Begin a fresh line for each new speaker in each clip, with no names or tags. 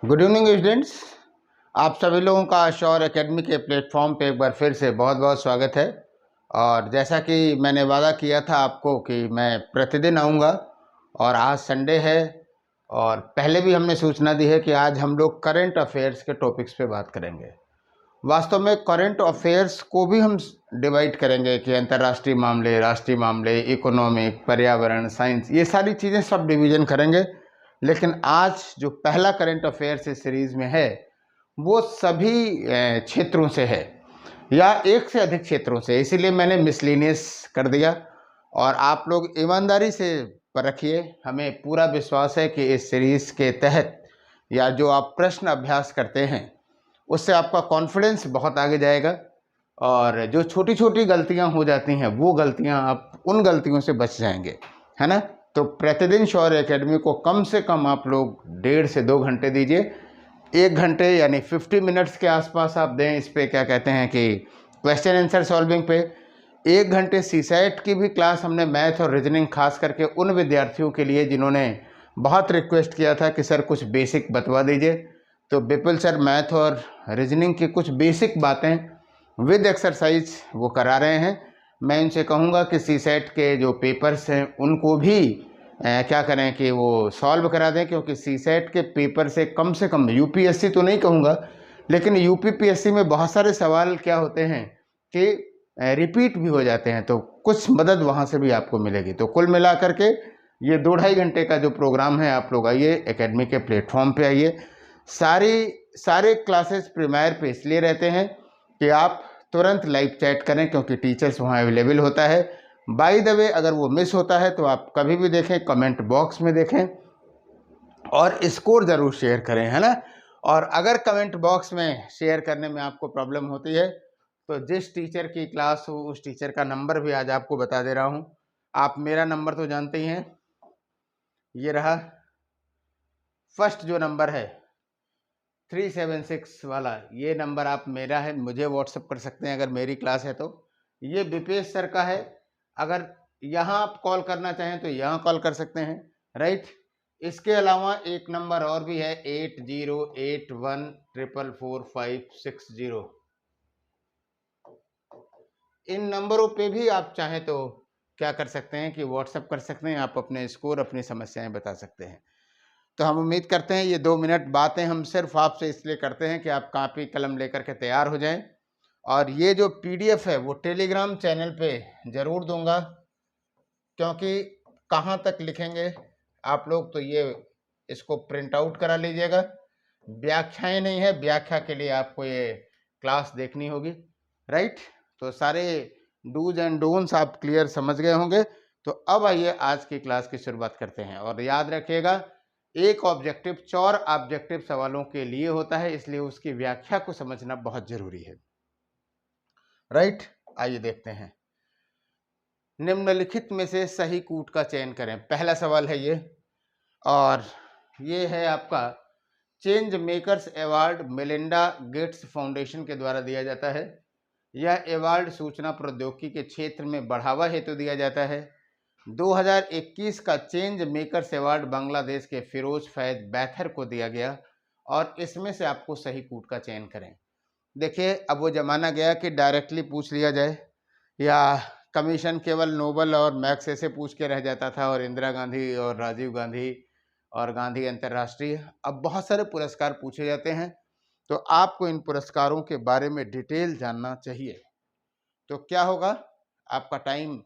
Good evening students. आप सभी लोगों का शौर एकेडमी के प्लेटफॉर्म पे एक बार फिर से बहुत बहुत स्वागत है। और जैसा कि मैंने वादा किया था आपको कि मैं प्रतिदिन आऊँगा, और आज संडे है और पहले भी हमने सूचना दी है कि आज हम लोग करंट अफेयर्स के टॉपिक्स पे बात करेंगे। वास्तव में करंट अफेयर्स को भी हम डिवाइड करेंगे कि अंतर्राष्ट्रीय मामले, राष्ट्रीय मामले, इकोनॉमिक, पर्यावरण, साइंस, ये सारी चीज़ें सब डिवीज़न करेंगे। लेकिन आज जो पहला करंट अफेयर्स इस सीरीज़ में है वो सभी क्षेत्रों से है या एक से अधिक क्षेत्रों से, इसीलिए मैंने मिसलिनियस कर दिया। और आप लोग ईमानदारी से परखिए, हमें पूरा विश्वास है कि इस सीरीज़ के तहत या जो आप प्रश्न अभ्यास करते हैं उससे आपका कॉन्फिडेंस बहुत आगे जाएगा। और जो छोटी छोटी गलतियां हो जाती हैं वो गलतियां, आप उन गलतियों से बच जाएंगे, है ना। तो प्रतिदिन शौर्य एकेडमी को कम से कम आप लोग 1.5 से 2 घंटे दीजिए। 1 घंटे यानी 50 मिनट्स के आसपास आप दें इस पे, क्या कहते हैं कि क्वेश्चन आंसर सॉल्विंग पे। 1 घंटे सीसैट की भी क्लास हमने मैथ और रीजनिंग खास करके उन विद्यार्थियों के लिए जिन्होंने बहुत रिक्वेस्ट किया था कि सर कुछ बेसिक बतवा दीजिए, तो विपुल सर मैथ और रीजनिंग की कुछ बेसिक बातें विद एक्सरसाइज वो करा रहे हैं। मैं इनसे कहूँगा कि सीसैट के जो पेपर्स हैं उनको भी क्या करें कि वो सॉल्व करा दें, क्योंकि सीसैट के पेपर से कम यूपीएससी तो नहीं कहूँगा, लेकिन यूपीपीएससी में बहुत सारे सवाल क्या होते हैं कि रिपीट भी हो जाते हैं, तो कुछ मदद वहाँ से भी आपको मिलेगी। तो कुल मिला करके ये 2-2.5 घंटे का जो प्रोग्राम है, आप लोग आइए एकेडमी के प्लेटफॉर्म पे आइए। सारे क्लासेस प्रीमियर पे इसलिए रहते हैं कि आप तुरंत लाइव चैट करें, क्योंकि टीचर्स वहाँ अवेलेबल होता है। बाय द वे, अगर वो मिस होता है तो आप कभी भी देखें, कमेंट बॉक्स में देखें और स्कोर ज़रूर शेयर करें, है ना। और अगर कमेंट बॉक्स में शेयर करने में आपको प्रॉब्लम होती है तो जिस टीचर की क्लास हो उस टीचर का नंबर भी आज आपको बता दे रहा हूँ। आप मेरा नंबर तो जानते ही हैं, ये रहा फर्स्ट जो नंबर है 376 वाला, ये नंबर आप मेरा है, मुझे व्हाट्सअप कर सकते हैं अगर मेरी क्लास है तो। ये विपेश सर का है, अगर यहाँ आप कॉल करना चाहें तो यहाँ कॉल कर सकते हैं, राइट। इसके अलावा एक नंबर और भी है 8081444560। इन नंबरों पे भी आप चाहें तो क्या कर सकते हैं कि व्हाट्सअप कर सकते हैं, आप अपने स्कोर, अपनी समस्याएं बता सकते हैं। तो हम उम्मीद करते हैं ये 2 मिनट बातें हम सिर्फ आपसे इसलिए करते हैं कि आप कापी कलम लेकर के तैयार हो जाएं। और ये जो पीडीएफ है वो टेलीग्राम चैनल पे ज़रूर दूंगा, क्योंकि कहाँ तक लिखेंगे आप लोग, तो ये इसको प्रिंट आउट करा लीजिएगा। व्याख्याएं नहीं है, व्याख्या के लिए आपको ये क्लास देखनी होगी, राइट। तो सारे डूज एंड डोंट्स आप क्लियर समझ गए होंगे। तो अब आइए आज की क्लास की शुरुआत करते हैं। और याद रखिएगा, एक ऑब्जेक्टिव 4 ऑब्जेक्टिव सवालों के लिए होता है, इसलिए उसकी व्याख्या को समझना बहुत जरूरी है, राइट। आइए देखते हैं। निम्नलिखित में से सही कूट का चयन करें, पहला सवाल है ये। और ये है आपका change makers award Melinda Gates foundation के द्वारा दिया जाता है। यह अवार्ड सूचना प्रौद्योगिकी के क्षेत्र में बढ़ावा हेतु दिया जाता है। 2021 का चेंज मेकर्स अवार्ड बांग्लादेश के फिरोज फैज बैथर को दिया गया। और इसमें से आपको सही कूट का चयन करें। देखिए, अब वो ज़माना गया कि डायरेक्टली पूछ लिया जाए, या कमीशन केवल नोबल और मैक्स से पूछ के रह जाता था, और इंदिरा गांधी और राजीव गांधी और गांधी अंतर्राष्ट्रीय, अब बहुत सारे पुरस्कार पूछे जाते हैं। तो आपको इन पुरस्कारों के बारे में डिटेल जानना चाहिए। तो क्या होगा, आपका टाइम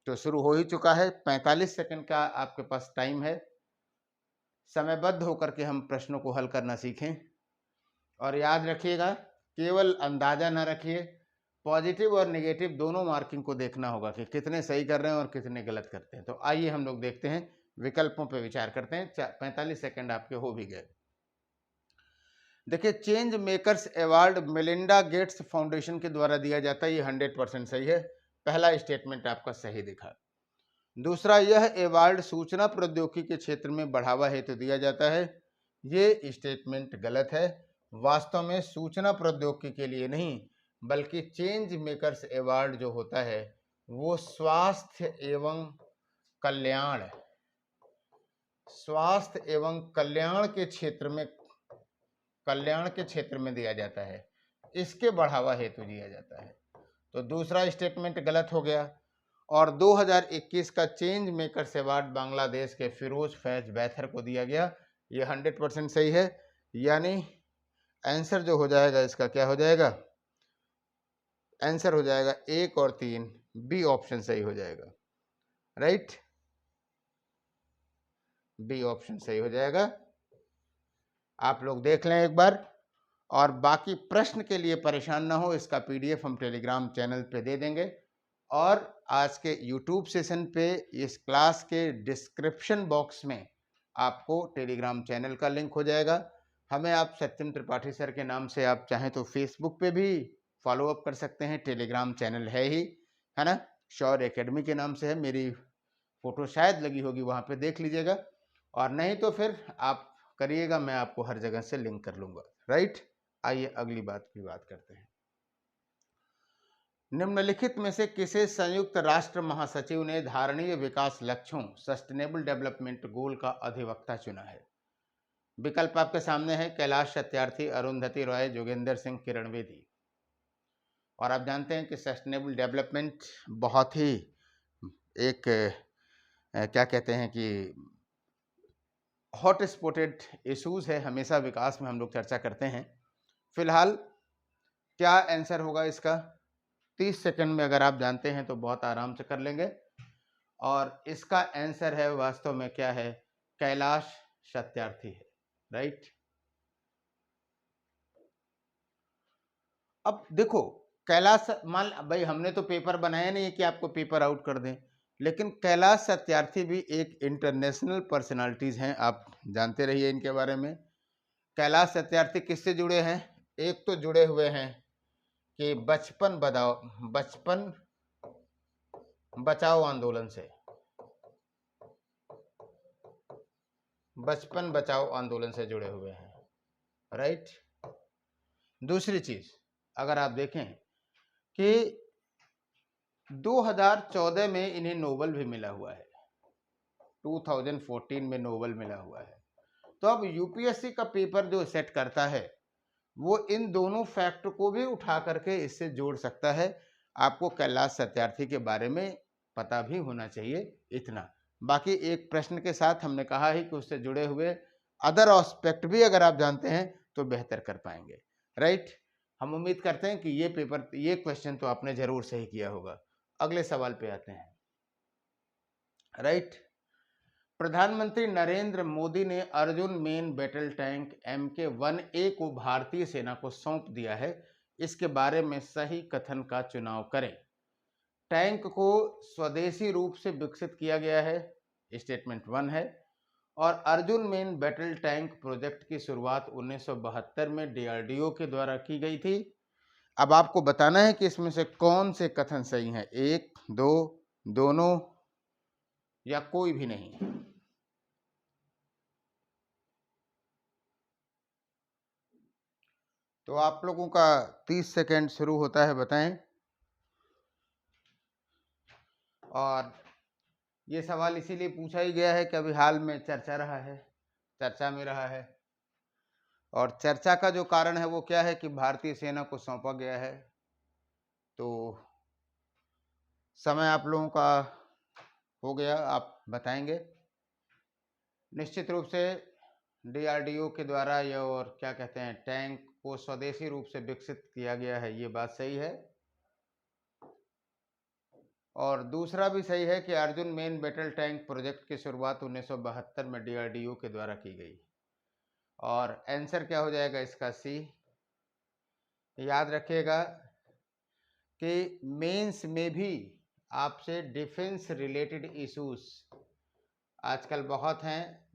तो शुरू हो ही चुका है, 45 सेकंड का आपके पास टाइम है। समयबद्ध होकर के हम प्रश्नों को हल करना सीखें। और याद रखिएगा, केवल अंदाजा ना रखिए, पॉजिटिव और नेगेटिव दोनों मार्किंग को देखना होगा कि कितने सही कर रहे हैं और कितने गलत करते हैं। तो आइए हम लोग देखते हैं, विकल्पों पर विचार करते हैं। 45 सेकंड आपके हो भी गए। देखिए, change makers award Melinda Gates foundation के द्वारा दिया जाता है, ये 100% सही है। पहला स्टेटमेंट आपका सही दिखा। दूसरा, यह अवार्ड सूचना प्रौद्योगिकी के क्षेत्र में बढ़ावा हेतु दिया जाता है, ये स्टेटमेंट गलत है। वास्तव में सूचना प्रौद्योगिकी के लिए नहीं, बल्कि चेंज मेकर्स अवार्ड जो होता है वो स्वास्थ्य एवं कल्याण के क्षेत्र में कल्याण के क्षेत्र में दिया जाता है, इसके बढ़ावा हेतु दिया जाता है। तो दूसरा स्टेटमेंट गलत हो गया। और 2021 का चेंज मेकर्स अवार्ड बांग्लादेश के फिरोज फैज बैथर को दिया गया, ये 100% सही है। यानी आंसर जो हो जाएगा इसका क्या हो जाएगा, आंसर हो जाएगा 1 और 3, बी ऑप्शन सही हो जाएगा, राइट, बी ऑप्शन सही हो जाएगा। आप लोग देख लें एक बार, और बाकी प्रश्न के लिए परेशान ना हो, इसका पीडीएफ हम टेलीग्राम चैनल पे दे देंगे, और आज के यूट्यूब सेशन पे इस क्लास के डिस्क्रिप्शन बॉक्स में आपको टेलीग्राम चैनल का लिंक हो जाएगा। हमें आप सत्यम त्रिपाठी सर के नाम से आप चाहें तो फेसबुक पे भी फॉलो अप कर सकते हैं, टेलीग्राम चैनल है ही, है ना, शौर्य एकेडमी के नाम से है, मेरी फोटो शायद लगी होगी, वहाँ पे देख लीजिएगा, और नहीं तो फिर आप करिएगा, मैं आपको हर जगह से लिंक कर लूँगा, राइट। आइए अगली बात की बात करते हैं। निम्नलिखित में से किसे संयुक्त राष्ट्र महासचिव ने धारणीय विकास लक्ष्यों सस्टेनेबल डेवलपमेंट गोल का अधिवक्ता चुना है? विकल्प आपके सामने है, कैलाश सत्यार्थी, अरुंधति रॉय, जोगेंद्र सिंह, किरण बेदी। और आप जानते हैं कि सस्टेनेबल डेवलपमेंट बहुत ही एक क्या कहते हैं कि हॉट स्पॉटेड इश्यूज है, हमेशा विकास में हम लोग चर्चा करते हैं। फिलहाल क्या आंसर होगा इसका, 30 सेकंड में अगर आप जानते हैं तो बहुत आराम से कर लेंगे, और इसका आंसर है वास्तव में क्या है, कैलाश सत्यार्थी है, राइट। अब देखो कैलाश, मान भाई हमने तो पेपर बनाया नहीं है कि आपको पेपर आउट कर दें, लेकिन कैलाश सत्यार्थी भी एक इंटरनेशनल पर्सनालिटीज हैं, आप जानते रहिए इनके बारे में। कैलाश सत्यार्थी किससे जुड़े हैं, एक तो जुड़े हुए हैं कि बचपन बचाओ आंदोलन से, बचपन बचाओ आंदोलन से जुड़े हुए हैं, राइट। दूसरी चीज अगर आप देखें कि 2014 में इन्हें नोबेल भी मिला हुआ है, 2014 में नोबेल मिला हुआ है। तो अब यूपीएससी का पेपर जो सेट करता है वो इन दोनों फैक्ट को भी उठा करके इससे जोड़ सकता है। आपको कैलाश सत्यार्थी के बारे में पता भी होना चाहिए, इतना। बाकी एक प्रश्न के साथ हमने कहा ही कि उससे जुड़े हुए अदर एस्पेक्ट भी अगर आप जानते हैं तो बेहतर कर पाएंगे, राइट। हम उम्मीद करते हैं कि ये क्वेश्चन तो आपने जरूर सही किया होगा। अगले सवाल पे आते हैं, राइट। प्रधानमंत्री नरेंद्र मोदी ने Arjun main battle tank MK-1A को भारतीय सेना को सौंप दिया है, इसके बारे में सही कथन का चुनाव करें। टैंक को स्वदेशी रूप से विकसित किया गया है, स्टेटमेंट 1 है, और Arjun main battle tank project की शुरुआत 1972 में DRDO के द्वारा की गई थी। अब आपको बताना है कि इसमें से कौन से कथन सही हैं, 1, 2, दोनों या कोई भी नहीं। तो आप लोगों का 30 सेकंड शुरू होता है, बताएं। और ये सवाल इसीलिए पूछा ही गया है कि अभी हाल में चर्चा में रहा है, और चर्चा का जो कारण है वो क्या है कि भारतीय सेना को सौंपा गया है। तो समय आप लोगों का हो गया, आप बताएंगे। निश्चित रूप से DRDO के द्वारा ये और क्या कहते हैं टैंक को स्वदेशी रूप से विकसित किया गया है, ये बात सही है। और दूसरा भी सही है कि Arjun main battle tank project की शुरुआत 1972 में DRDO के द्वारा की गई। और आंसर क्या हो जाएगा इसका, सी। याद रखिएगा कि मेंस में भी आपसे डिफेंस रिलेटेड इश्यूज आजकल बहुत हैं,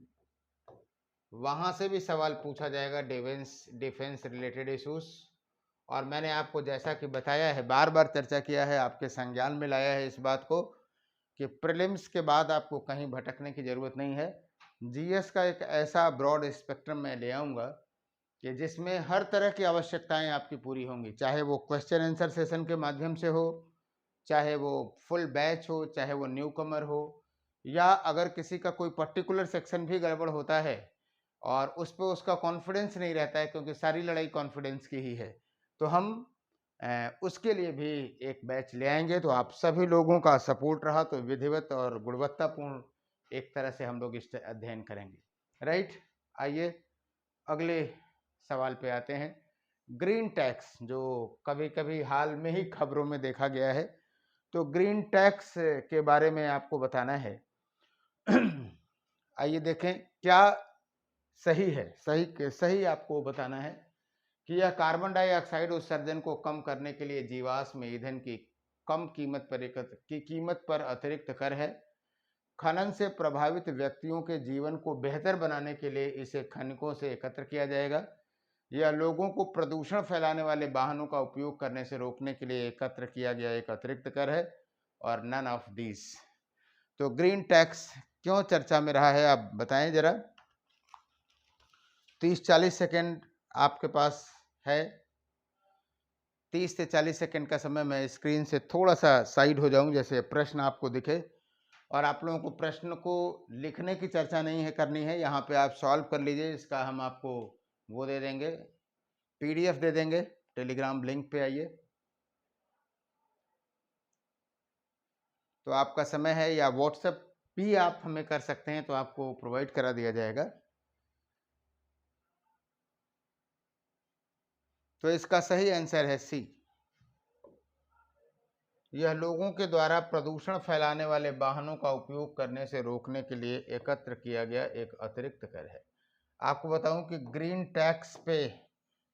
वहाँ से भी सवाल पूछा जाएगा, डिफेंस रिलेटेड इश्यूज। और मैंने आपको जैसा कि बताया है, बार बार चर्चा किया है, आपके संज्ञान में लाया है इस बात को कि प्रीलिम्स के बाद आपको कहीं भटकने की ज़रूरत नहीं है। जीएस का एक ऐसा ब्रॉड स्पेक्ट्रम मैं ले आऊँगा कि जिसमें हर तरह की आवश्यकताएं आपकी पूरी होंगी, चाहे वो क्वेश्चन आंसर सेशन के माध्यम से हो, चाहे वो फुल बैच हो, चाहे वो न्यू कमर हो, या अगर किसी का कोई पर्टिकुलर सेक्शन भी गड़बड़ होता है और उस पर उसका कॉन्फिडेंस नहीं रहता है, क्योंकि सारी लड़ाई कॉन्फिडेंस की ही है। तो हम उसके लिए भी एक बैच ले आएंगे। तो आप सभी लोगों का सपोर्ट रहा तो विधिवत और गुणवत्तापूर्ण एक तरह से हम लोग इस अध्ययन करेंगे। राइट, आइए अगले सवाल पे आते हैं। ग्रीन टैक्स, जो कभी कभी हाल में ही खबरों में देखा गया है, तो ग्रीन टैक्स के बारे में आपको बताना है। आइए देखें क्या सही है। सही आपको बताना है कि यह कार्बन डाइऑक्साइड उत्सर्जन को कम करने के लिए जीवाश्म ईंधन की कम कीमत पर अतिरिक्त कर है। खनन से प्रभावित व्यक्तियों के जीवन को बेहतर बनाने के लिए इसे खनकों से एकत्र किया जाएगा। यह लोगों को प्रदूषण फैलाने वाले वाहनों का उपयोग करने से रोकने के लिए एकत्र किया गया एक अतिरिक्त कर है, और नन ऑफ दिस। तो ग्रीन टैक्स क्यों चर्चा में रहा है, आप बताएं जरा। 30-40 सेकेंड आपके पास है। 30 से 40 सेकेंड का समय मैं स्क्रीन से थोड़ा सा साइड हो जाऊं, जैसे प्रश्न आपको दिखे। और आप लोगों को प्रश्न को लिखने की चर्चा नहीं है करनी है, यहाँ पे आप सॉल्व कर लीजिए। इसका हम आपको वो दे देंगे, पीडीएफ दे देंगे। टेलीग्राम लिंक पे आइए। तो आपका समय है, या व्हाट्सएप भी आप हमें कर सकते हैं, तो आपको प्रोवाइड करा दिया जाएगा। तो इसका सही आंसर है सी। यह लोगों के द्वारा प्रदूषण फैलाने वाले वाहनों का उपयोग करने से रोकने के लिए एकत्र किया गया एक अतिरिक्त कर है। आपको बताऊं कि ग्रीन टैक्स पे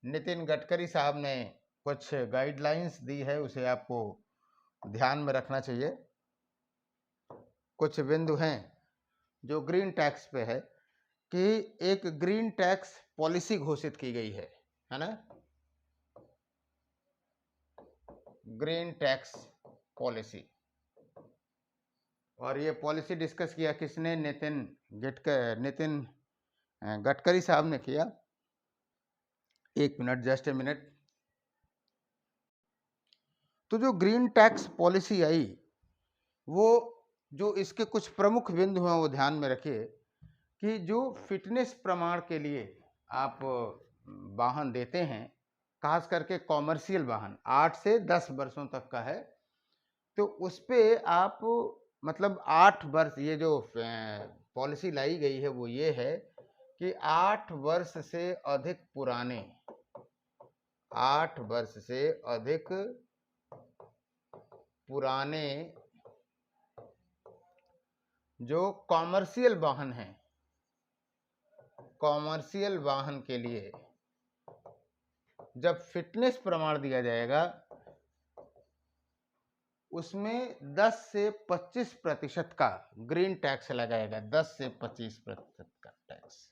नितिन गडकरी साहब ने कुछ गाइडलाइंस दी है, उसे आपको ध्यान में रखना चाहिए। कुछ बिंदु हैं जो ग्रीन टैक्स पे है कि एक ग्रीन टैक्स पॉलिसी घोषित की गई है ना। ग्रीन टैक्स पॉलिसी, और ये पॉलिसी डिस्कस किया किसने, नितिन गडकरी साहब ने किया। एक मिनट, जस्ट ए मिनट। तो जो ग्रीन टैक्स पॉलिसी आई, वो जो इसके कुछ प्रमुख बिंदु हैं वो ध्यान में रखिए कि जो फिटनेस प्रमाण के लिए आप वाहन देते हैं, खास करके कॉमर्शियल वाहन 8 से 10 वर्षों तक का है, तो उस पे आप मतलब 8 वर्ष, ये जो पॉलिसी लाई गई है वो ये है कि 8 वर्ष से अधिक पुराने, 8 वर्ष से अधिक पुराने जो कॉमर्शियल वाहन हैं, कॉमर्शियल वाहन के लिए जब फिटनेस प्रमाण दिया जाएगा, उसमें 10 से 25% का ग्रीन टैक्स लगाएगा। 10 से 25% का टैक्स,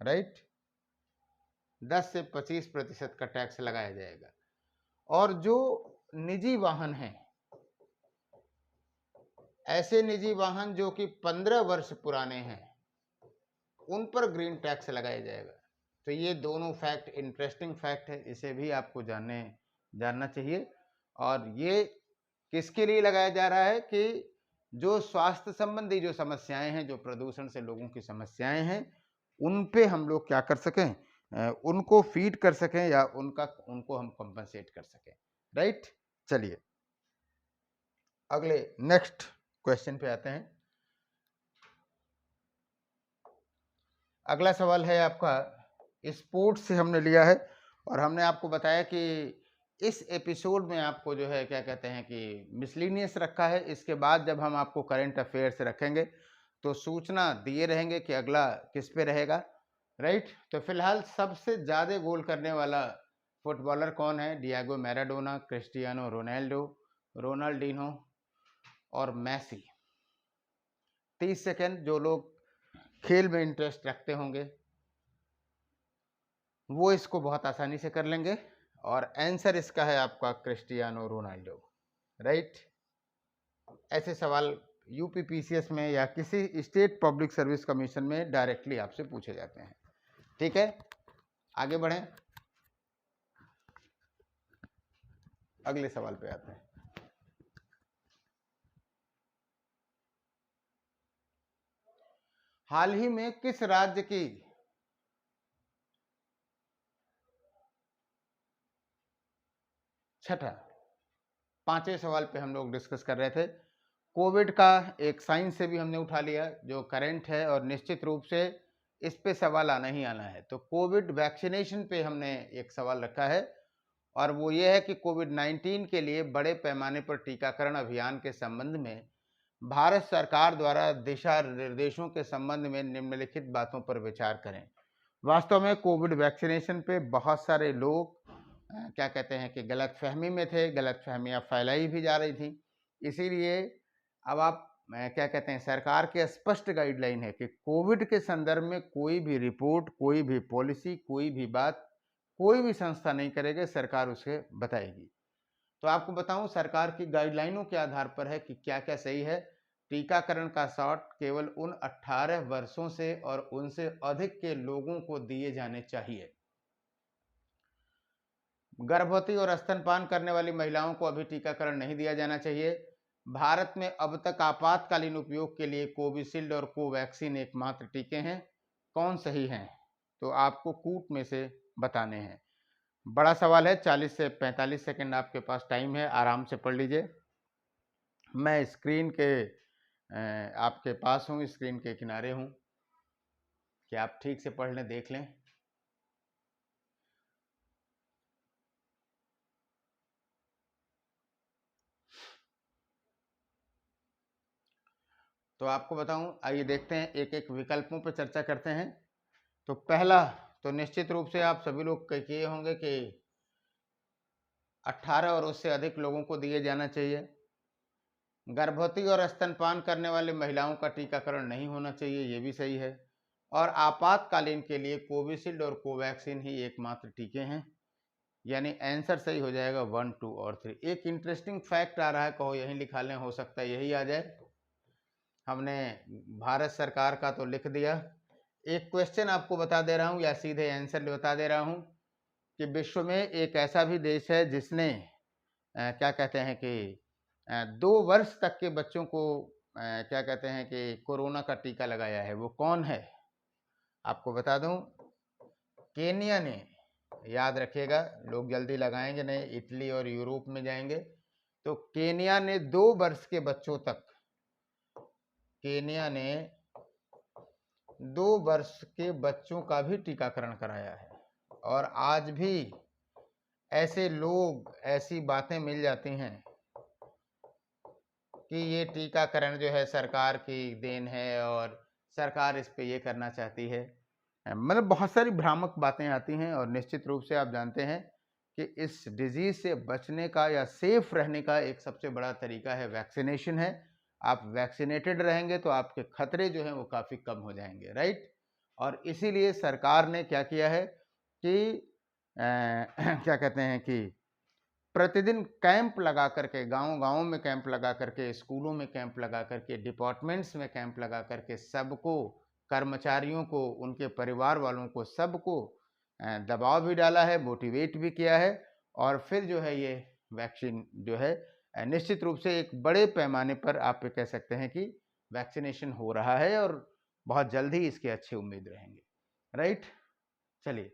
राइट, 10 से 25% का टैक्स लगाया जाएगा। और जो निजी वाहन हैं, ऐसे निजी वाहन जो कि 15 वर्ष पुराने हैं, उन पर ग्रीन टैक्स लगाया जाएगा। तो ये दोनों फैक्ट इंटरेस्टिंग फैक्ट है, इसे भी आपको जानना चाहिए। और ये किसके लिए लगाया जा रहा है कि जो स्वास्थ्य संबंधी जो समस्याएं हैं, जो प्रदूषण से लोगों की समस्याएं हैं, उन पे हम लोग क्या कर सकें, उनको फीड कर सकें, या उनको हम कंपनसेट कर सकें। राइट, चलिए अगले नेक्स्ट क्वेश्चन पे आते हैं। अगला सवाल है आपका, स्पोर्ट्स से हमने लिया है, और हमने आपको बताया कि इस एपिसोड में आपको जो है क्या कहते हैं कि मिसलिनियस रखा है। इसके बाद जब हम आपको करंट अफेयर्स रखेंगे तो सूचना दिए रहेंगे कि अगला किस पे रहेगा। राइट, तो फिलहाल सबसे ज़्यादा गोल करने वाला फुटबॉलर कौन है? Diego Maradona, Cristiano Ronaldo, Ronaldinho और मैसी। 30 सेकेंड। जो लोग खेल में इंटरेस्ट रखते होंगे वो इसको बहुत आसानी से कर लेंगे, और आंसर इसका है आपका क्रिस्टियानो रोनाल्डो। राइट, ऐसे सवाल यूपीपीसीएस में या किसी स्टेट पब्लिक सर्विस कमीशन में डायरेक्टली आपसे पूछे जाते हैं। ठीक है, आगे बढ़ें, अगले सवाल पे आते हैं। हाल ही में किस राज्य की छठा, पांचवें सवाल पे हम लोग डिस्कस कर रहे थे। कोविड का एक साइंस से भी हमने उठा लिया जो करंट है, और निश्चित रूप से इस पे सवाल आना ही आना है। तो कोविड वैक्सीनेशन पे हमने एक सवाल रखा है, और वो ये है कि कोविड-19 के लिए बड़े पैमाने पर टीकाकरण अभियान के संबंध में भारत सरकार द्वारा दिशा निर्देशों के संबंध में निम्नलिखित बातों पर विचार करें। वास्तव में कोविड वैक्सीनेशन पे बहुत सारे लोग क्या कहते हैं कि गलतफहमी में थे, गलतफहमियां फैलाई भी जा रही थी। इसीलिए अब आप क्या कहते हैं, सरकार की स्पष्ट गाइडलाइन है कि कोविड के संदर्भ में कोई भी रिपोर्ट, कोई भी पॉलिसी, कोई भी बात कोई भी संस्था नहीं करेगी, सरकार उसे बताएगी। तो आपको बताऊं सरकार की गाइडलाइनों के आधार पर है कि क्या क्या सही है। टीकाकरण का शॉट केवल उन 18 वर्षों से और उनसे अधिक के लोगों को दिए जाने चाहिए। गर्भवती और स्तनपान करने वाली महिलाओं को अभी टीकाकरण नहीं दिया जाना चाहिए। भारत में अब तक आपातकालीन उपयोग के लिए कोविशील्ड और कोवैक्सीन एकमात्र टीके हैं। कौन सही हैं? तो आपको कूट में से बताने हैं। बड़ा सवाल है, 40 से 45 सेकंड आपके पास टाइम है, आराम से पढ़ लीजिए। मैं स्क्रीन के आपके पास हूँ, स्क्रीन के किनारे हूँ कि आप ठीक से पढ़ लें, देख लें। तो आपको बताऊं, आइए देखते हैं, एक एक विकल्पों पर चर्चा करते हैं। तो पहला, तो निश्चित रूप से आप सभी लोग किए होंगे कि 18 और उससे अधिक लोगों को दिए जाना चाहिए। गर्भवती और स्तनपान करने वाली महिलाओं का टीकाकरण नहीं होना चाहिए, ये भी सही है। और आपातकालीन के लिए कोविशील्ड और कोवैक्सीन ही एकमात्र टीके हैं। यानी आंसर सही हो जाएगा 1, 2 और 3। एक इंटरेस्टिंग फैक्ट आ रहा है, कहो यहीं लिखा लें, हो सकता है यही आ जाए। हमने भारत सरकार का तो लिख दिया। एक क्वेश्चन आपको बता दे रहा हूँ, या सीधे आंसर बता दे रहा हूँ कि विश्व में एक ऐसा भी देश है जिसने क्या कहते हैं कि 2 वर्ष तक के बच्चों को क्या कहते हैं कि कोरोना का टीका लगाया है। वो कौन है? आपको बता दूं, केनिया ने। याद रखिएगा, लोग जल्दी लगाएंगे नहीं, इटली और यूरोप में जाएंगे। तो केनिया ने 2 वर्ष के बच्चों तक, केनिया ने 2 वर्ष के बच्चों का भी टीकाकरण कराया है। और आज भी ऐसे लोग, ऐसी बातें मिल जाती हैं कि ये टीकाकरण जो है सरकार की देन है और सरकार इस पे ये करना चाहती है। मतलब बहुत सारी भ्रामक बातें आती हैं। और निश्चित रूप से आप जानते हैं कि इस डिजीज से बचने का या सेफ रहने का एक सबसे बड़ा तरीका है वैक्सीनेशन है। आप वैक्सीनेटेड रहेंगे तो आपके खतरे जो हैं वो काफ़ी कम हो जाएंगे, राइट। और इसीलिए सरकार ने क्या किया है कि क्या कहते हैं कि प्रतिदिन कैंप लगा करके, गांव-गांव में कैंप लगा करके, स्कूलों में कैंप लगा करके, डिपार्टमेंट्स में कैंप लगा करके सबको, कर्मचारियों को, उनके परिवार वालों को, सबको दबाव भी डाला है, मोटिवेट भी किया है। और फिर जो है ये वैक्सीन जो है निश्चित रूप से एक बड़े पैमाने पर आप कह सकते हैं कि वैक्सीनेशन हो रहा है, और बहुत जल्द ही इसकी अच्छी उम्मीद रहेंगे, राइट। चलिए,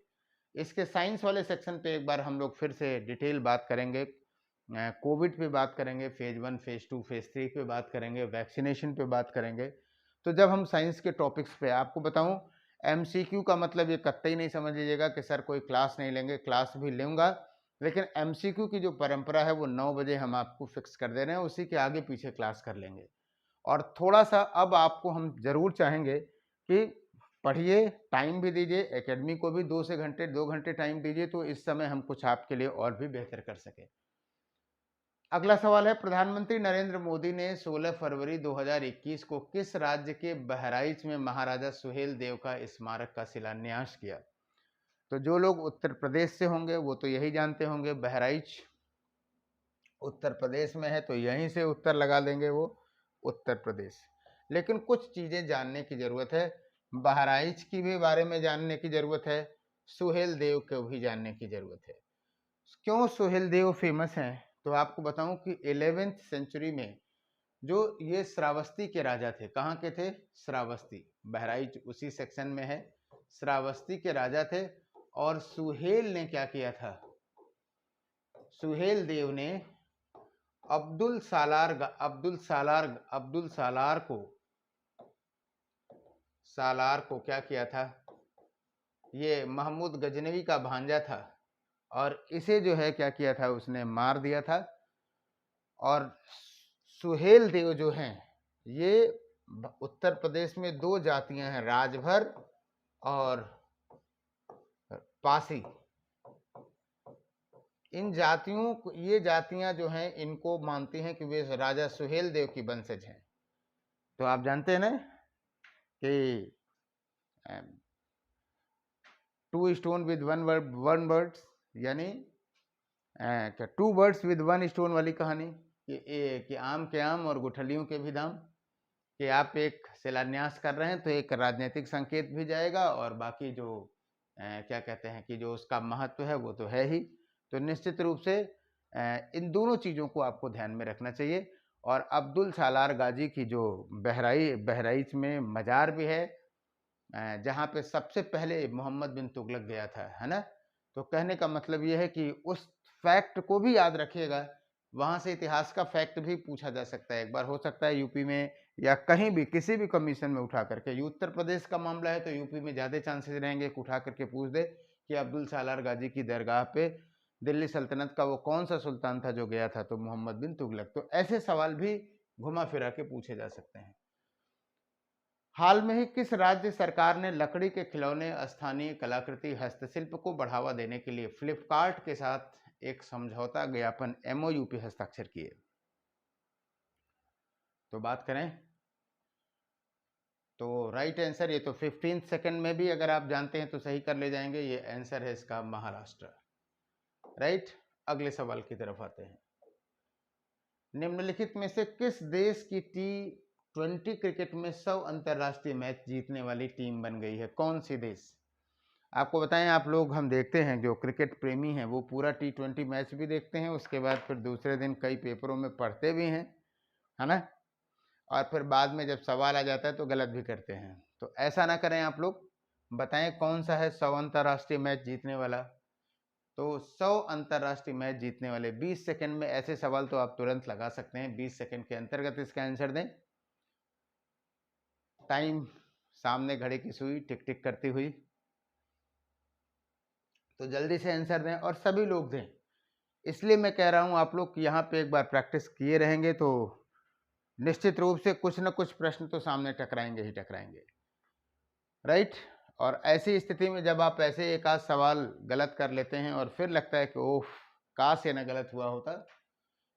इसके साइंस वाले सेक्शन पे एक बार हम लोग फिर से डिटेल बात करेंगे। कोविड पे बात करेंगे, फेज 1, फेज 2, फेज 3 पे बात करेंगे, वैक्सीनेशन पे बात करेंगे। तो जब हम साइंस के टॉपिक्स पे, आपको बताऊं, एमसीक्यू का मतलब ये कतई नहीं समझ लीजिएगा कि सर कोई क्लास नहीं लेंगे, क्लास भी लूँगा, लेकिन एमसीक्यू की जो परंपरा है वो 9 बजे हम आपको फिक्स कर दे रहे हैं, उसी के आगे पीछे क्लास कर लेंगे। और थोड़ा सा अब आपको हम ज़रूर चाहेंगे कि पढ़िए, टाइम भी दीजिए, एकेडमी को भी 2 घंटे टाइम दीजिए, तो इस समय हम कुछ आपके लिए और भी बेहतर कर सकें। अगला सवाल है, प्रधानमंत्री नरेंद्र मोदी ने 16 फरवरी 2021 को किस राज्य के बहराइच में महाराजा सुहेल देव का स्मारक का शिलान्यास किया? तो जो लोग उत्तर प्रदेश से होंगे वो तो यही जानते होंगे, बहराइच उत्तर प्रदेश में है, तो यहीं से उत्तर लगा देंगे वो, उत्तर प्रदेश। लेकिन कुछ चीज़ें जानने की ज़रूरत है, बहराइच की भी बारे में जानने की ज़रूरत है, सुहेल देव को भी जानने की ज़रूरत है। क्यों सुहेल देव फेमस हैं? तो आपको बताऊं कि 11वीं सेंचुरी में जो ये श्रावस्ती के राजा थे, कहाँ के थे? श्रावस्ती, बहराइच उसी सेक्शन में है। श्रावस्ती के राजा थे, और सुहेल ने क्या किया था? सुहेल देव ने अब्दुल सालार को क्या किया था? ये महमूद गजनवी का भांजा था और इसे जो है क्या किया था, उसने मार दिया था। और सुहेल देव जो हैं ये उत्तर प्रदेश में दो जातियां हैं, राजभर और पासी। इन जातियों को, ये जातियां जो हैं इनको मानती हैं कि वे राजा सुहेल देव की वंशज हैं। तो आप जानते हैं ना कि two stone with one bird, यानी क्या two birds with one stone वाली कहानी कि आम के आम और गुठलियों के भी दाम, कि आप एक शिलान्यास कर रहे हैं तो एक राजनीतिक संकेत भी जाएगा और बाकी जो क्या कहते हैं कि जो उसका महत्व है वो तो है ही। तो निश्चित रूप से इन दोनों चीज़ों को आपको ध्यान में रखना चाहिए। और अब्दुल सालार गाजी की जो बहराइच में मज़ार भी है, जहाँ पे सबसे पहले मोहम्मद बिन तुगलक गया था, है ना। तो कहने का मतलब ये है कि उस फैक्ट को भी याद रखिएगा, वहाँ से इतिहास का फैक्ट भी पूछा जा सकता है। एक बार हो सकता है यूपी में या कहीं भी किसी भी कमीशन में उठा करके, उत्तर प्रदेश का मामला है तो यूपी में ज़्यादा चांसेस रहेंगे कि उठा करके पूछ दे कि अब्दुल सालार गाजी की दरगाह पे दिल्ली सल्तनत का वो कौन सा सुल्तान था जो गया था, तो मोहम्मद बिन तुगलक। तो ऐसे सवाल भी घुमा फिरा के पूछे जा सकते हैं। हाल में ही किस राज्य सरकार ने लकड़ी के खिलौने, स्थानीय कलाकृति, हस्तशिल्प को बढ़ावा देने के लिए फ्लिपकार्ट के साथ एक समझौता ज्ञापन MOU पे हस्ताक्षर किए? तो बात करें तो राइट आंसर, ये तो 15 सेकंड में भी अगर आप जानते हैं तो सही कर ले जाएंगे। ये आंसर है इसका महाराष्ट्र। राइट, अगले सवाल की तरफ आते हैं। निम्नलिखित में से किस देश की T20 क्रिकेट में 100 अंतर्राष्ट्रीय मैच जीतने वाली टीम बन गई है? कौन सी देश? आपको बताएं, आप लोग, हम देखते हैं जो क्रिकेट प्रेमी हैं वो पूरा T20 मैच भी देखते हैं, उसके बाद फिर दूसरे दिन कई पेपरों में पढ़ते भी हैं, है ना। और फिर बाद में जब सवाल आ जाता है तो गलत भी करते हैं। तो ऐसा ना करें, आप लोग बताएं कौन सा है 100 अंतर्राष्ट्रीय मैच जीतने वाला। तो 100 अंतर्राष्ट्रीय मैच जीतने वाले, 20 सेकंड में ऐसे सवाल तो आप तुरंत लगा सकते हैं। 20 सेकंड के अंतर्गत इसका आंसर दें। टाइम, सामने घड़ी की सुई टिक टिक करती हुई, तो जल्दी से आंसर दें और सभी लोग दें। इसलिए मैं कह रहा हूं आप लोग कि यहाँ पे एक बार प्रैक्टिस किए रहेंगे तो निश्चित रूप से कुछ न कुछ प्रश्न तो सामने टकराएंगे ही टकराएंगे। राइट, और ऐसी स्थिति में जब आप ऐसे एक आध सवाल गलत कर लेते हैं और फिर लगता है कि ओह काश ये ना गलत हुआ होता,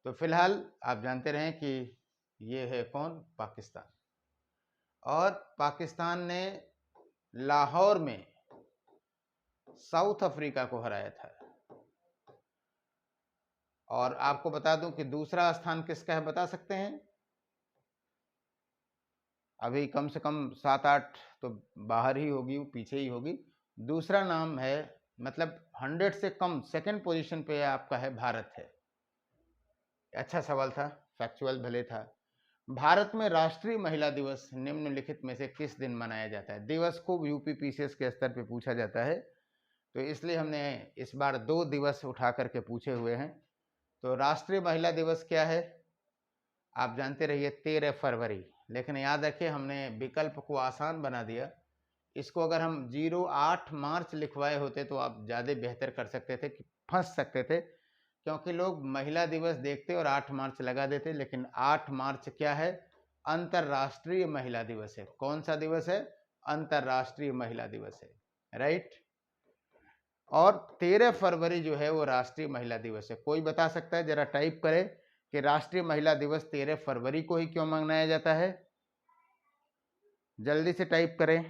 तो फिलहाल आप जानते रहें कि ये है कौन? पाकिस्तान। और पाकिस्तान ने लाहौर में साउथ अफ्रीका को हराया था। और आपको बता दूं कि दूसरा स्थान किसका है, बता सकते हैं? अभी कम से कम 7-8 तो बाहर ही होगी, पीछे ही होगी। दूसरा नाम है, मतलब 100 से कम सेकंड पोजीशन पे आपका है, भारत है। अच्छा सवाल था, फैक्चुअल भले था। भारत में राष्ट्रीय महिला दिवस निम्नलिखित में से किस दिन मनाया जाता है? दिवस को UPPCS के स्तर पे पूछा जाता है, तो इसलिए हमने इस बार 2 दिवस उठा करके पूछे हुए हैं। तो राष्ट्रीय महिला दिवस क्या है? आप जानते रहिए 13 फरवरी। लेकिन याद रखिए हमने विकल्प को आसान बना दिया। इसको अगर हम 08 मार्च लिखवाए होते तो आप ज़्यादा बेहतर कर सकते थे, कि फंस सकते थे, क्योंकि लोग महिला दिवस देखते और 8 मार्च लगा देते। लेकिन 8 मार्च क्या है? अंतर्राष्ट्रीय महिला दिवस है। कौन सा दिवस है? अंतर्राष्ट्रीय महिला दिवस है। राइट, और 13 फरवरी जो है वो राष्ट्रीय महिला दिवस है। कोई बता सकता है? जरा टाइप करे कि राष्ट्रीय महिला दिवस 13 फरवरी को ही क्यों मनाया जाता है? जल्दी से टाइप करें,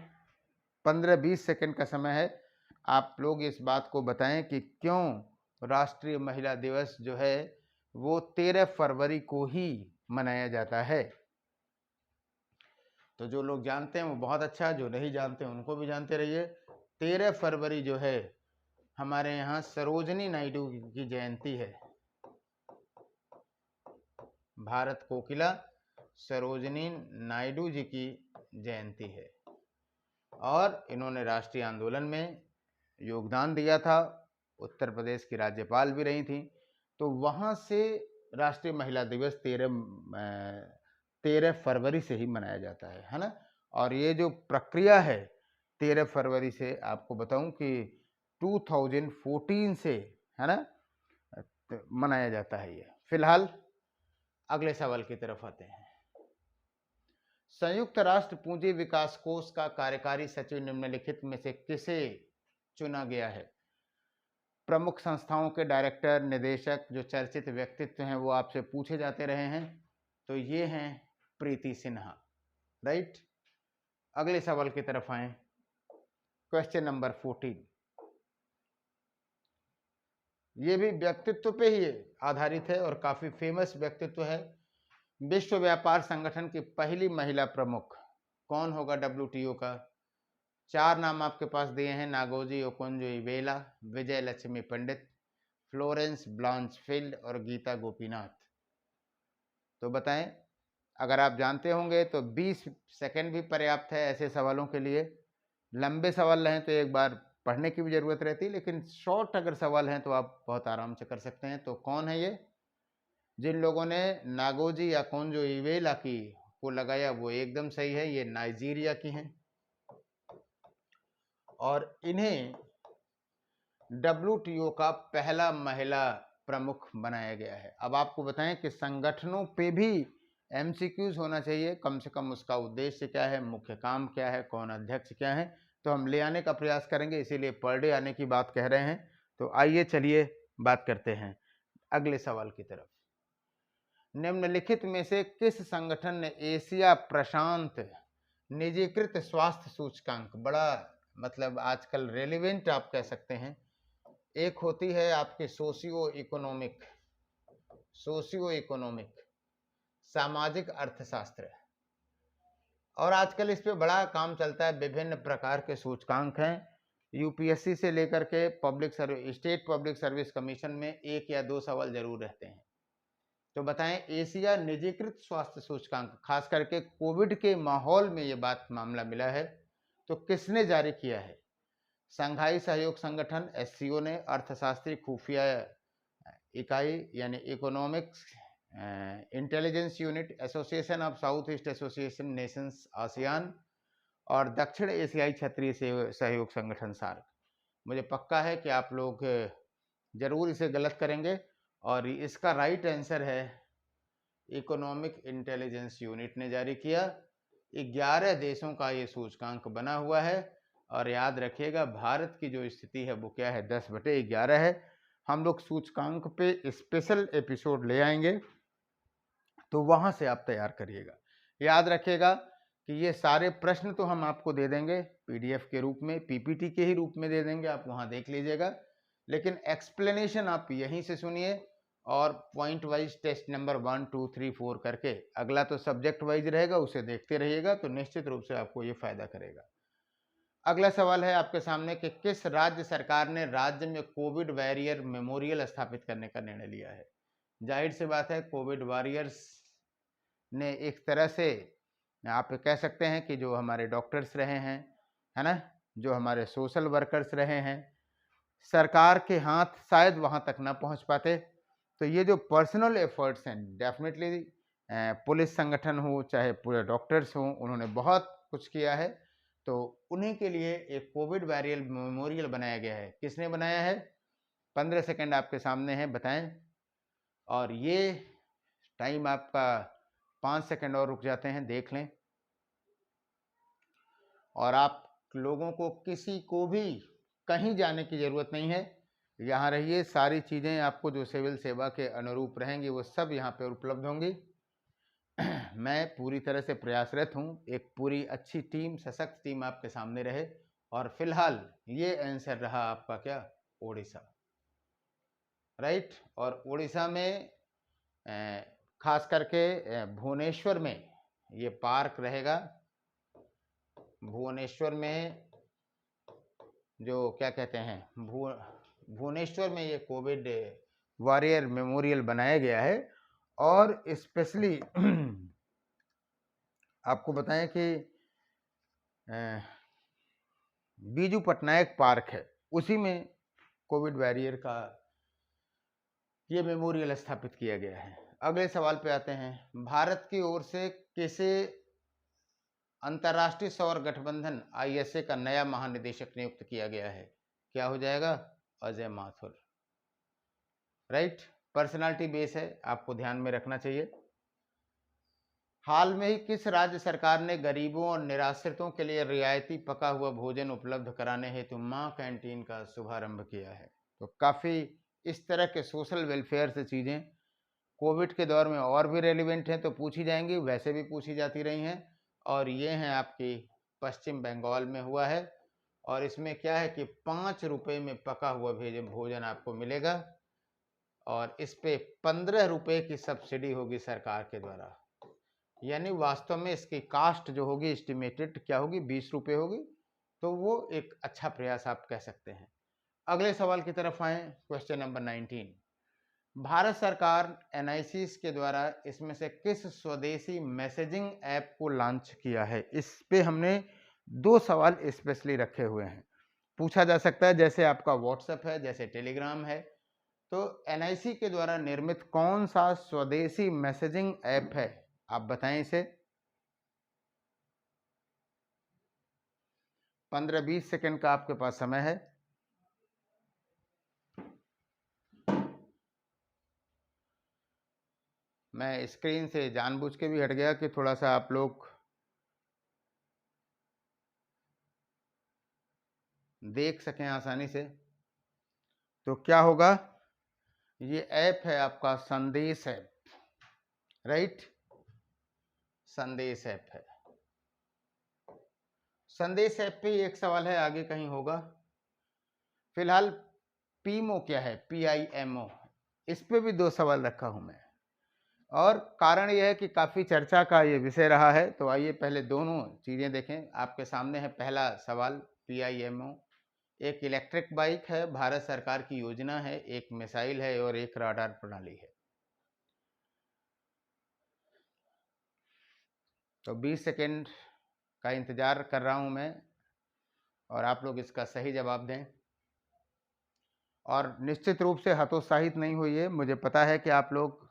15-20 सेकंड का समय है। आप लोग इस बात को बताएं कि क्यों राष्ट्रीय महिला दिवस जो है वो 13 फरवरी को ही मनाया जाता है। तो जो लोग जानते हैं वो बहुत अच्छा, जो नहीं जानते उनको भी जानते रहिए। 13 फरवरी जो है हमारे यहाँ सरोजनी नायडू की जयंती है। भारत कोकिला सरोजनी नायडू जी की जयंती है और इन्होंने राष्ट्रीय आंदोलन में योगदान दिया था। उत्तर प्रदेश की राज्यपाल भी रही थी। तो वहाँ से राष्ट्रीय महिला दिवस 13 फरवरी से ही मनाया जाता है ना। और ये जो प्रक्रिया है 13 फरवरी से, आपको बताऊं कि 2014 से, है ना, मनाया जाता है ये। फिलहाल अगले सवाल की तरफ आते हैं। संयुक्त राष्ट्र पूंजी विकास कोष का कार्यकारी सचिव निम्नलिखित में से किसे चुना गया है? प्रमुख संस्थाओं के डायरेक्टर, निदेशक, जो चर्चित व्यक्तित्व हैं वो आपसे पूछे जाते रहे हैं, तो ये हैं प्रीति सिन्हा, राइट। अगले सवाल की तरफ आए, क्वेश्चन नंबर 14। ये भी व्यक्तित्व पे ही आधारित है और काफी फेमस व्यक्तित्व है। विश्व व्यापार संगठन की पहली महिला प्रमुख कौन होगा WTO का? 4 नाम आपके पास दिए हैं, नागोजी ओकोंजो-इवेला, विजय लक्ष्मी पंडित, फ्लोरेंस ब्लांचफील्ड और गीता गोपीनाथ। तो बताएं, अगर आप जानते होंगे तो 20 सेकंड भी पर्याप्त है ऐसे सवालों के लिए। लंबे सवाल रहें तो एक बार पढ़ने की भी जरूरत रहती है, लेकिन शॉर्ट अगर सवाल हैं तो आप बहुत आराम से कर सकते हैं। तो कौन है ये? जिन लोगों ने नागोजी ओकोंजो-इवेला की को लगाया वो एकदम सही है, ये नाइजीरिया की हैं और इन्हें WTO का पहला महिला प्रमुख बनाया गया है। अब आपको बताएं कि संगठनों पे भी MCQs होना चाहिए, कम से कम उसका उद्देश्य क्या है, मुख्य काम क्या है, कौन अध्यक्ष क्या है, तो हम ले आने का प्रयास करेंगे, इसीलिए पर डे आने की बात कह रहे हैं। तो आइए चलिए बात करते हैं अगले सवाल की तरफ। निम्नलिखित में से किस संगठन ने एशिया प्रशांत निजीकृत स्वास्थ्य सूचकांक, बड़ा मतलब आजकल रेलिवेंट आप कह सकते हैं, एक होती है आपके सोशियो इकोनॉमिक सामाजिक अर्थशास्त्र, और आजकल इस पे बड़ा काम चलता है। विभिन्न प्रकार के सूचकांक हैं, UPSC से लेकर के स्टेट पब्लिक सर्विस कमीशन में 1 या 2 सवाल जरूर रहते हैं। तो बताएं, एशिया निजीकृत स्वास्थ्य सूचकांक, खास करके कोविड के माहौल में ये बात मामला मिला है, तो किसने जारी किया है? संघाई सहयोग संगठन SCO ने, अर्थशास्त्री खुफिया इकाई यानी economics intelligence unit, association of south east association Nations ASEAN, और दक्षिण एशियाई क्षेत्रीय सहयोग संगठन SAARC। मुझे पक्का है कि आप लोग जरूर इसे गलत करेंगे और इसका राइट आंसर है इकोनॉमिक इंटेलिजेंस यूनिट ने जारी किया। 11 देशों का ये सूचकांक बना हुआ है और याद रखिएगा भारत की जो स्थिति है वो क्या है, 10/11 है। हम लोग सूचकांक पे स्पेशल एपिसोड ले आएंगे, तो वहां से आप तैयार करिएगा। याद रखिएगा कि ये सारे प्रश्न तो हम आपको दे देंगे PDF के रूप में, PPT के ही रूप में दे देंगे, आप वहां देख लीजिएगा, लेकिन एक्सप्लेनेशन आप यहीं से सुनिए और पॉइंट वाइज टेस्ट नंबर 1, 2, 3, 4 करके, अगला तो सब्जेक्ट वाइज रहेगा, उसे देखते रहिएगा, तो निश्चित रूप से आपको ये फायदा करेगा। अगला सवाल है आपके सामने कि किस राज्य सरकार ने राज्य में कोविड वॉरियर मेमोरियल स्थापित करने का निर्णय लिया है? जाहिर सी बात है, कोविड वॉरियर्स ने एक तरह से आप कह सकते हैं कि जो हमारे डॉक्टर्स रहे हैं, है ना, जो हमारे सोशल वर्कर्स रहे हैं, सरकार के हाथ शायद वहां तक ना पहुंच पाते, तो ये जो पर्सनल एफर्ट्स हैं, डेफिनेटली पुलिस संगठन हो चाहे पूरे डॉक्टर्स हों, उन्होंने बहुत कुछ किया है, तो उन्हीं के लिए एक कोविड वॉरियर मेमोरियल बनाया गया है। किसने बनाया है? 15 सेकंड आपके सामने है, बताएं। और ये टाइम आपका 5 सेकंड और रुक जाते हैं, देख लें। और आप लोगों को किसी को भी कहीं जाने की ज़रूरत नहीं है, यहाँ रहिए, सारी चीज़ें आपको जो सिविल सेवा के अनुरूप रहेंगी वो सब यहाँ पे उपलब्ध होंगी। मैं पूरी तरह से प्रयासरत हूँ, एक पूरी अच्छी टीम, सशक्त टीम आपके सामने रहे। और फिलहाल ये आंसर रहा आपका क्या? ओडिशा, राइट। और ओडिशा में खास करके भुवनेश्वर में ये पार्क रहेगा। भुवनेश्वर में जो क्या कहते हैं, भुवनेश्वर में ये कोविड वॉरियर मेमोरियल बनाया गया है। और स्पेशली आपको बताएं कि बीजू पटनायक पार्क है, उसी में कोविड वॉरियर का ये मेमोरियल स्थापित किया गया है। अगले सवाल पे आते हैं। भारत की ओर से किसे अंतर्राष्ट्रीय सौर गठबंधन आईएसए का नया महानिदेशक नियुक्त किया गया है? क्या हो जाएगा? Ajay Mathur. Right, personality base है, आपको ध्यान में रखना चाहिए। हाल में ही किस राज्य सरकार ने गरीबों और निराश्रितों के लिए रियायती पका हुआ भोजन उपलब्ध कराने हेतु मां कैंटीन का शुभारंभ किया है? तो काफ़ी इस तरह के सोशल वेलफेयर से चीज़ें कोविड के दौर में और भी रेलिवेंट हैं, तो पूछी जाएंगी, वैसे भी पूछी जाती रही हैं। और ये हैं आपकी पश्चिम बंगाल में हुआ है, और इसमें क्या है कि 5 रुपये में पका हुआ भोजन आपको मिलेगा, और इस पे 15 रुपये की सब्सिडी होगी सरकार के द्वारा। यानी वास्तव में इसकी कास्ट जो होगी एस्टिमेटेड क्या होगी? 20 रुपये होगी। तो वो एक अच्छा प्रयास आप कह सकते हैं। अगले सवाल की तरफ आए, क्वेश्चन नंबर 19। भारत सरकार एनआईसीस के द्वारा इसमें से किस स्वदेशी मैसेजिंग ऐप को लॉन्च किया है? इस पे हमने 2 सवाल स्पेशली रखे हुए हैं। पूछा जा सकता है, जैसे आपका व्हाट्सएप है, जैसे टेलीग्राम है, तो एनआईसी के द्वारा निर्मित कौन सा स्वदेशी मैसेजिंग ऐप है? आप बताएं इसे। 15-20 सेकंड का आपके पास समय है। मैं स्क्रीन से जानबूझ के भी हट गया कि थोड़ा सा आप लोग देख सकें आसानी से। तो क्या होगा? ये ऐप है आपका संदेश ऐप। राइट, संदेश ऐप है। संदेश ऐप पे एक सवाल है, आगे कहीं होगा। फिलहाल पीमो क्या है? PIMO, इस पे भी 2 सवाल रखा हूं मैं, और कारण यह है कि काफ़ी चर्चा का ये विषय रहा है। तो आइए पहले दोनों चीज़ें देखें। आपके सामने है पहला सवाल, PIMO एक इलेक्ट्रिक बाइक है, भारत सरकार की योजना है, एक मिसाइल है और एक राडार प्रणाली है। तो 20 सेकेंड का इंतज़ार कर रहा हूं मैं, और आप लोग इसका सही जवाब दें। और निश्चित रूप से हतोत्साहित नहीं होइए, मुझे पता है कि आप लोग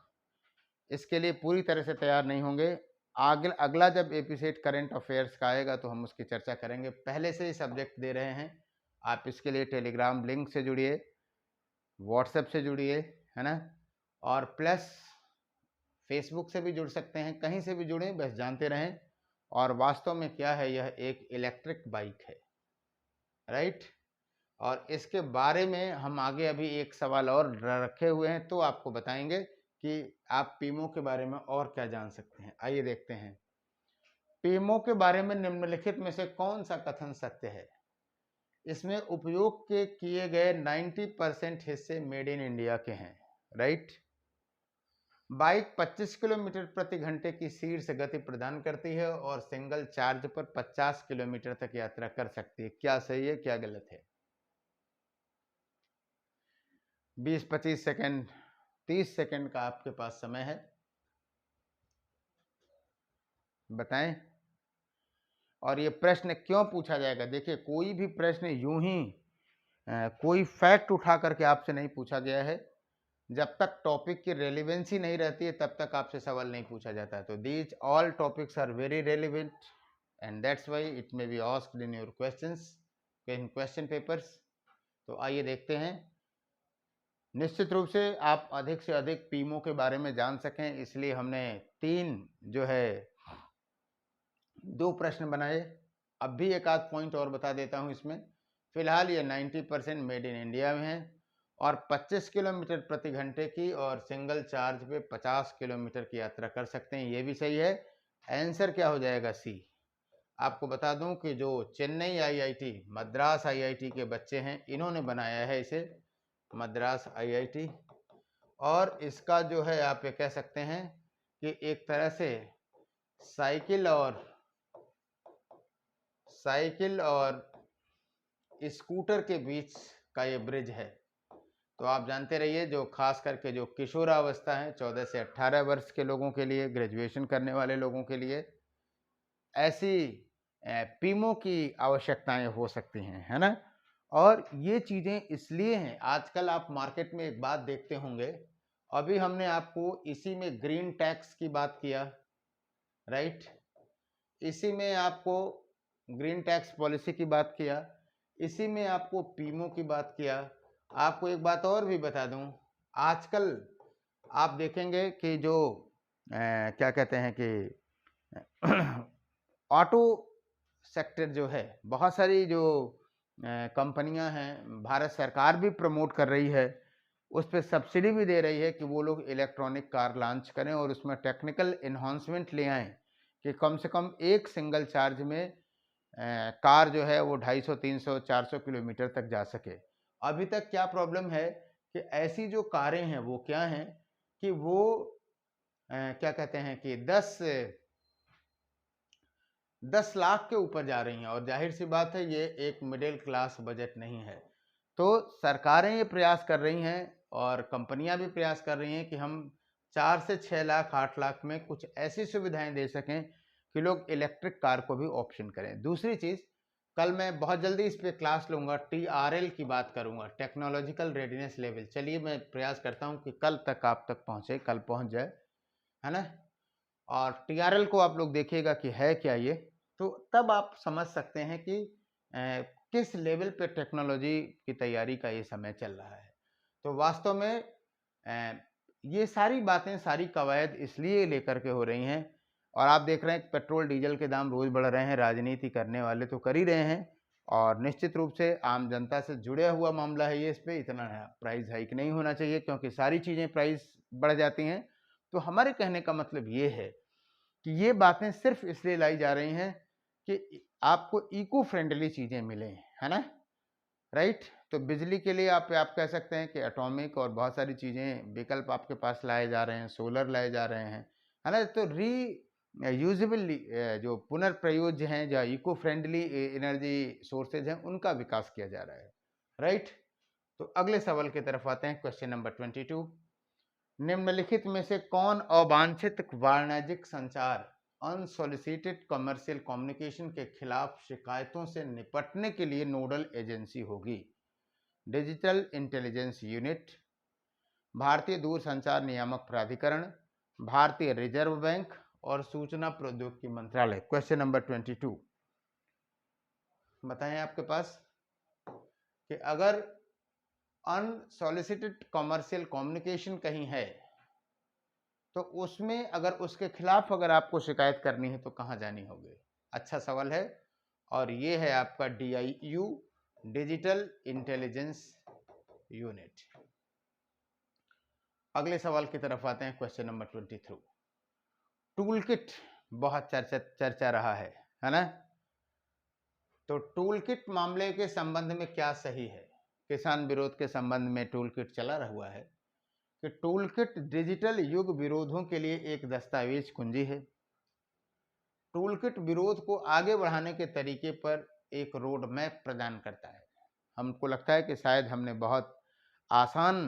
इसके लिए पूरी तरह से तैयार नहीं होंगे। अगला जब एपिसोड करंट अफेयर्स का आएगा तो हम उसकी चर्चा करेंगे। पहले से ही सब्जेक्ट दे रहे हैं, आप इसके लिए टेलीग्राम लिंक से जुड़िए, व्हाट्सएप से जुड़िए, है ना, और प्लस फेसबुक से भी जुड़ सकते हैं, कहीं से भी जुड़ें, बस जानते रहें। और वास्तव में क्या है, यह एक इलेक्ट्रिक बाइक है। राइट, और इसके बारे में हम आगे अभी एक सवाल और रखे हुए हैं, तो आपको बताएंगे कि आप पीमो के बारे में और क्या जान सकते हैं। आइए देखते हैं, पीमो के बारे में निम्नलिखित में से कौन सा कथन सत्य है? इसमें उपयोग के किए गए 90% हिस्से मेड इन इंडिया के हैं। राइट, बाइक 25 किलोमीटर प्रति घंटे की शीर्ष गति प्रदान करती है और सिंगल चार्ज पर 50 किलोमीटर तक यात्रा कर सकती है। क्या सही है, क्या गलत है? 20-25 सेकंड, 30 सेकंड का आपके पास समय है, बताएं। और ये प्रश्न क्यों पूछा जाएगा? देखिए, कोई भी प्रश्न यूं ही कोई फैक्ट उठा करके आपसे नहीं पूछा गया है। जब तक टॉपिक की रेलिवेंसी नहीं रहती है तब तक आपसे सवाल नहीं पूछा जाता है। तो these all topics are very relevant and that's why it may be asked in your questions, in question papers. तो आइए देखते हैं। निश्चित रूप से आप अधिक से अधिक पीमो के बारे में जान सकें, इसलिए हमने 3 जो है 2 प्रश्न बनाए। अब भी एक आध पॉइंट और बता देता हूं इसमें। फिलहाल ये 90% मेड इन इंडिया में है, और 25 किलोमीटर प्रति घंटे की और सिंगल चार्ज पे 50 किलोमीटर की यात्रा कर सकते हैं। ये भी सही है। आंसर क्या हो जाएगा? सी। आपको बता दूं कि जो चेन्नई आईआईटी, मद्रास आईआईटी के बच्चे हैं, इन्होंने बनाया है इसे, मद्रास आईआईटी। और इसका जो है आप ये कह सकते हैं कि एक तरह से साइकिल और स्कूटर के बीच का ये ब्रिज है। तो आप जानते रहिए, जो खास करके जो किशोरावस्था है, 14 से 18 वर्ष के लोगों के लिए, ग्रेजुएशन करने वाले लोगों के लिए ऐसी पीमो की आवश्यकताएं हो सकती हैं, है ना। और ये चीज़ें इसलिए हैं, आजकल आप मार्केट में एक बात देखते होंगे अभी हमने आपको इसी में ग्रीन टैक्स की बात किया, राइट, इसी में आपको ग्रीन टैक्स पॉलिसी की बात किया, इसी में आपको पीमो की बात किया। आपको एक बात और भी बता दूं, आजकल आप देखेंगे कि जो क्या कहते हैं कि ऑटो सेक्टर जो है, बहुत सारी जो कंपनियां हैं, भारत सरकार भी प्रमोट कर रही है, उस पर सब्सिडी भी दे रही है कि वो लोग इलेक्ट्रॉनिक कार लॉन्च करें और उसमें टेक्निकल इन्हांसमेंट ले आएँ कि कम से कम एक सिंगल चार्ज में कार जो है वो 250, 300, 400 किलोमीटर तक जा सके। अभी तक क्या प्रॉब्लम है कि ऐसी जो कारें हैं वो क्या हैं कि वो क्या कहते हैं कि 10 लाख के ऊपर जा रही हैं, और जाहिर सी बात है ये एक मिडिल क्लास बजट नहीं है। तो सरकारें ये प्रयास कर रही हैं और कंपनियां भी प्रयास कर रही हैं कि हम 4 से 6 लाख 8 लाख में कुछ ऐसी सुविधाएं दे सकें कि लोग इलेक्ट्रिक कार को भी ऑप्शन करें। दूसरी चीज़, कल मैं बहुत जल्दी इस पर क्लास लूँगा, TRL की बात करूँगा, टेक्नोलॉजिकल रेडीनेस लेवल। चलिए मैं प्रयास करता हूँ कि कल तक आप तक पहुँचे, कल पहुँच जाए, है ना। और TRL को आप लोग देखिएगा कि है क्या ये, तो तब आप समझ सकते हैं कि किस लेवल पे टेक्नोलॉजी की तैयारी का ये समय चल रहा है। तो वास्तव में ये सारी बातें, सारी कवायद इसलिए लेकर के हो रही हैं, और आप देख रहे हैं पेट्रोल डीजल के दाम रोज़ बढ़ रहे हैं, राजनीति करने वाले तो कर ही रहे हैं, और निश्चित रूप से आम जनता से जुड़े हुआ मामला है ये, इस पर इतना प्राइस हाइक नहीं होना चाहिए क्योंकि सारी चीज़ें प्राइस बढ़ जाती हैं। तो हमारे कहने का मतलब ये है कि ये बातें सिर्फ इसलिए लाई जा रही हैं कि आपको इको फ्रेंडली चीज़ें मिलें, है ना, राइट। तो बिजली के लिए आप कह सकते हैं कि एटॉमिक और बहुत सारी चीज़ें, विकल्प आपके पास लाए जा रहे हैं, सोलर लाए जा रहे हैं, है ना। तो यूजेबल जो पुनर्प्रयोज्य हैं, जो इको फ्रेंडली एनर्जी सोर्सेज हैं, उनका विकास किया जा रहा है, राइट। तो अगले सवाल की तरफ आते हैं, क्वेश्चन नंबर 22। निम्नलिखित में से कौन अवांछित वाणिज्यिक संचार, अनसोलिसिटेड कमर्शियल कम्युनिकेशन के खिलाफ शिकायतों से निपटने के लिए नोडल एजेंसी होगी? डिजिटल इंटेलिजेंस यूनिट, भारतीय दूरसंचार नियामक प्राधिकरण, भारतीय रिजर्व बैंक और सूचना प्रौद्योगिकी मंत्रालय। क्वेश्चन नंबर 22, बताएं आपके पास कि अगर अनसोलिसिटेड कमर्शियल कम्युनिकेशन कहीं है तो उसमें अगर उसके खिलाफ अगर आपको शिकायत करनी है तो कहाँ जानी होगी? अच्छा सवाल है, और ये है आपका DIU, डिजिटल इंटेलिजेंस यूनिट। अगले सवाल की तरफ आते हैं, क्वेश्चन नंबर 23। टूल किट बहुत चर्चा रहा है ना। तो टूल किट मामले के संबंध में क्या सही है? किसान विरोध के संबंध में टूल किट चला हुआ है कि टूल किट डिजिटल युग विरोधों के लिए एक दस्तावेज कुंजी है। टूल किट विरोध को आगे बढ़ाने के तरीके पर एक रोड मैप प्रदान करता है। हमको लगता है कि शायद हमने बहुत आसान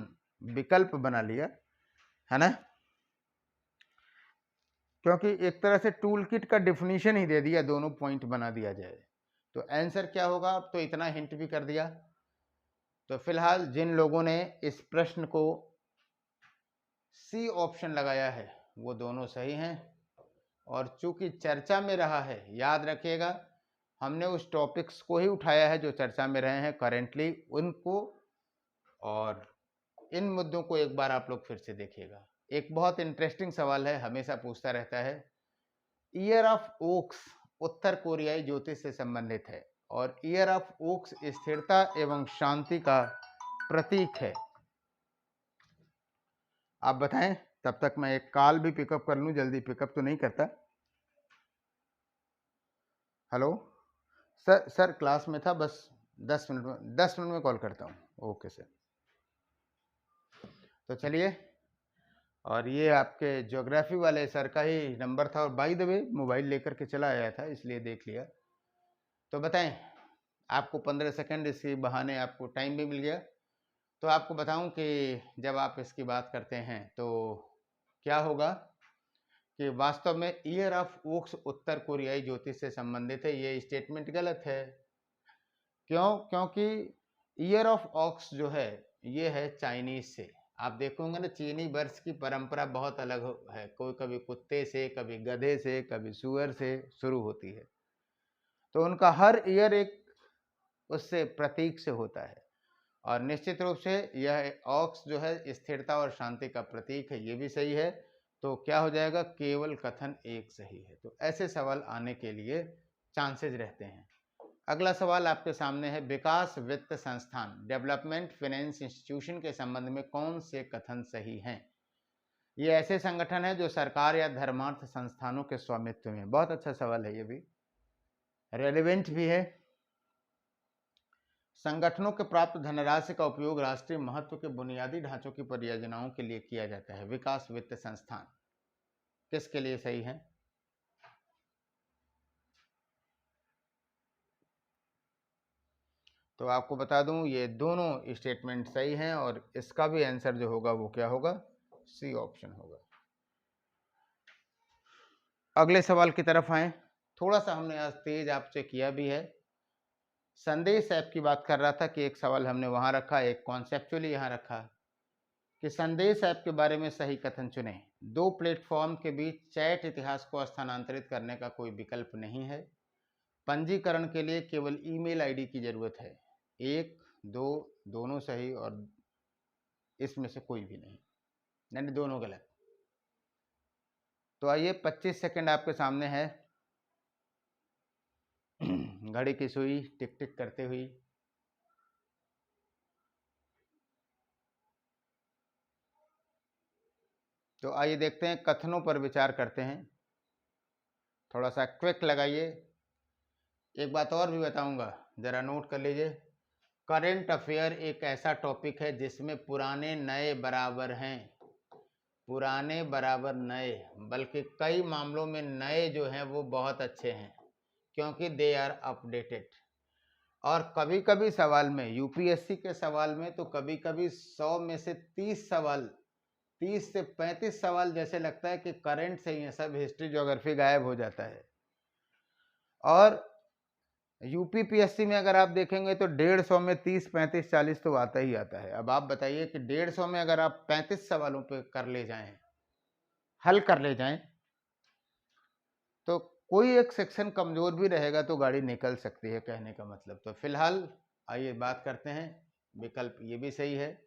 विकल्प बना लिया, है ना, क्योंकि एक तरह से टूल किट का डिफिनीशन ही दे दिया, दोनों पॉइंट बना दिया जाए तो आंसर क्या होगा, अब तो इतना हिंट भी कर दिया। तो फिलहाल जिन लोगों ने इस प्रश्न को C ऑप्शन लगाया है वो दोनों सही हैं, और चूंकि चर्चा में रहा है, याद रखिएगा हमने उस टॉपिक्स को ही उठाया है जो चर्चा में रहे हैं करेंटली, उनको, और इन मुद्दों को एक बार आप लोग फिर से देखिएगा। एक बहुत इंटरेस्टिंग सवाल है, हमेशा पूछता रहता है, ईयर ऑफ ओक्स उत्तर कोरियाई ज्योतिष से संबंधित है, और ईयर ऑफ ओक्स स्थिरता एवं शांति का प्रतीक है। आप बताएं, तब तक मैं एक कॉल भी पिकअप कर लूं, जल्दी पिकअप तो नहीं करता। हेलो सर क्लास में था, बस 10 मिनट में कॉल करता हूँ। Okay sir. तो चलिए, और ये आपके ज्योग्राफी वाले सर का ही नंबर था, और बाय द वे मोबाइल लेकर के चला आया था इसलिए देख लिया। तो बताएं, आपको 15 सेकंड इसी बहाने आपको टाइम भी मिल गया। तो आपको बताऊं कि जब आप इसकी बात करते हैं तो क्या होगा कि वास्तव में ईयर ऑफ ओक्स उत्तर कोरियाई ज्योतिष से संबंधित है, ये स्टेटमेंट गलत है। क्यों? क्योंकि ईयर ऑफ ऑक्स जो है ये है चाइनीज से, आप देखोगे ना, चीनी वर्ष की परंपरा बहुत अलग है। कोई कभी कुत्ते से, कभी गधे से, कभी सूअर से शुरू होती है। तो उनका हर ईयर एक उससे प्रतीक से होता है। और निश्चित रूप से यह ऑक्स जो है स्थिरता और शांति का प्रतीक है, ये भी सही है। तो क्या हो जाएगा, केवल कथन एक सही है। तो ऐसे सवाल आने के लिए चांसेस रहते हैं। अगला सवाल आपके सामने है, विकास वित्त संस्थान डेवलपमेंट फाइनेंस इंस्टीट्यूशन के संबंध में कौन से कथन सही हैं? ये ऐसे संगठन है जो सरकार या धर्मार्थ संस्थानों के स्वामित्व में। बहुत अच्छा सवाल है, ये भी रेलेवेंट भी है। संगठनों के प्राप्त धनराशि का उपयोग राष्ट्रीय महत्व के बुनियादी ढांचों की परियोजनाओं के लिए किया जाता है। विकास वित्त संस्थान किसके लिए सही है? तो आपको बता दूं, ये दोनों स्टेटमेंट सही हैं और इसका भी आंसर जो होगा वो क्या होगा, सी ऑप्शन होगा। अगले सवाल की तरफ आए। थोड़ा सा हमने आज तेज आपसे किया भी है। संदेश ऐप की बात कर रहा था कि एक सवाल हमने वहां रखा, एक कॉन्सेप्चुअली यहां रखा कि संदेश ऐप के बारे में सही कथन चुनें। दो प्लेटफॉर्म के बीच चैट इतिहास को स्थानांतरित करने का कोई विकल्प नहीं है। पंजीकरण के लिए केवल ईमेल आईडी की जरूरत है। एक, दो, दोनों सही और इसमें से कोई भी नहीं, यानी दोनों गलत। तो आइए, 25 सेकंड आपके सामने है। घड़ी की सुई टिक टिक करते हुई। तो आइए देखते हैं, कथनों पर विचार करते हैं। थोड़ा सा क्विक लगाइए। एक बात और भी बताऊंगा, जरा नोट कर लीजिए। करंट अफेयर एक ऐसा टॉपिक है जिसमें पुराने नए बराबर हैं। पुराने बराबर नए, बल्कि कई मामलों में नए जो हैं वो बहुत अच्छे हैं, क्योंकि दे आर अपडेटेड। और कभी कभी सवाल में, यूपीएससी के सवाल में तो कभी कभी 100 में से 30 सवाल, 30 से 35 सवाल जैसे लगता है कि करंट से ही है, सब हिस्ट्री ज्योग्राफी गायब हो जाता है। और यूपीपीएससी में अगर आप देखेंगे तो 150 में 30, 35, 40 तो आता ही आता है। अब आप बताइए कि 150 में अगर आप 35 सवालों पे कर ले जाएं, हल कर ले जाएं, तो कोई एक सेक्शन कमजोर भी रहेगा तो गाड़ी निकल सकती है, कहने का मतलब। तो फिलहाल आइए बात करते हैं, विकल्प ये भी सही है।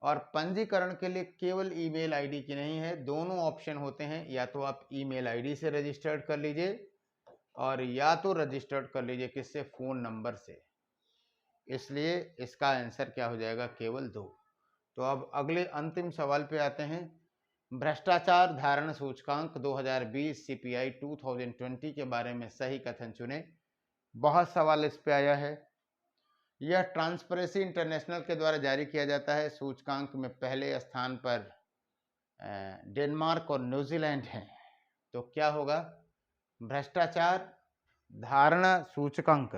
और पंजीकरण के लिए केवल ईमेल आईडी की नहीं है, दोनों ऑप्शन होते हैं। या तो आप ईमेल आईडी से रजिस्टर्ड कर लीजिए और या तो रजिस्टर्ड कर लीजिए किससे, फ़ोन नंबर से। इसलिए इसका आंसर क्या हो जाएगा, केवल 2। तो अब अगले अंतिम सवाल पे आते हैं। भ्रष्टाचार धारण सूचकांक 2020 सीपीआई 2020 के बारे में सही कथन चुने। बहुत सवाल इस पे आया है। यह ट्रांसपेरेंसी इंटरनेशनल के द्वारा जारी किया जाता है। सूचकांक में पहले स्थान पर डेनमार्क और न्यूजीलैंड हैं। तो क्या होगा, भ्रष्टाचार धारणा सूचकांक।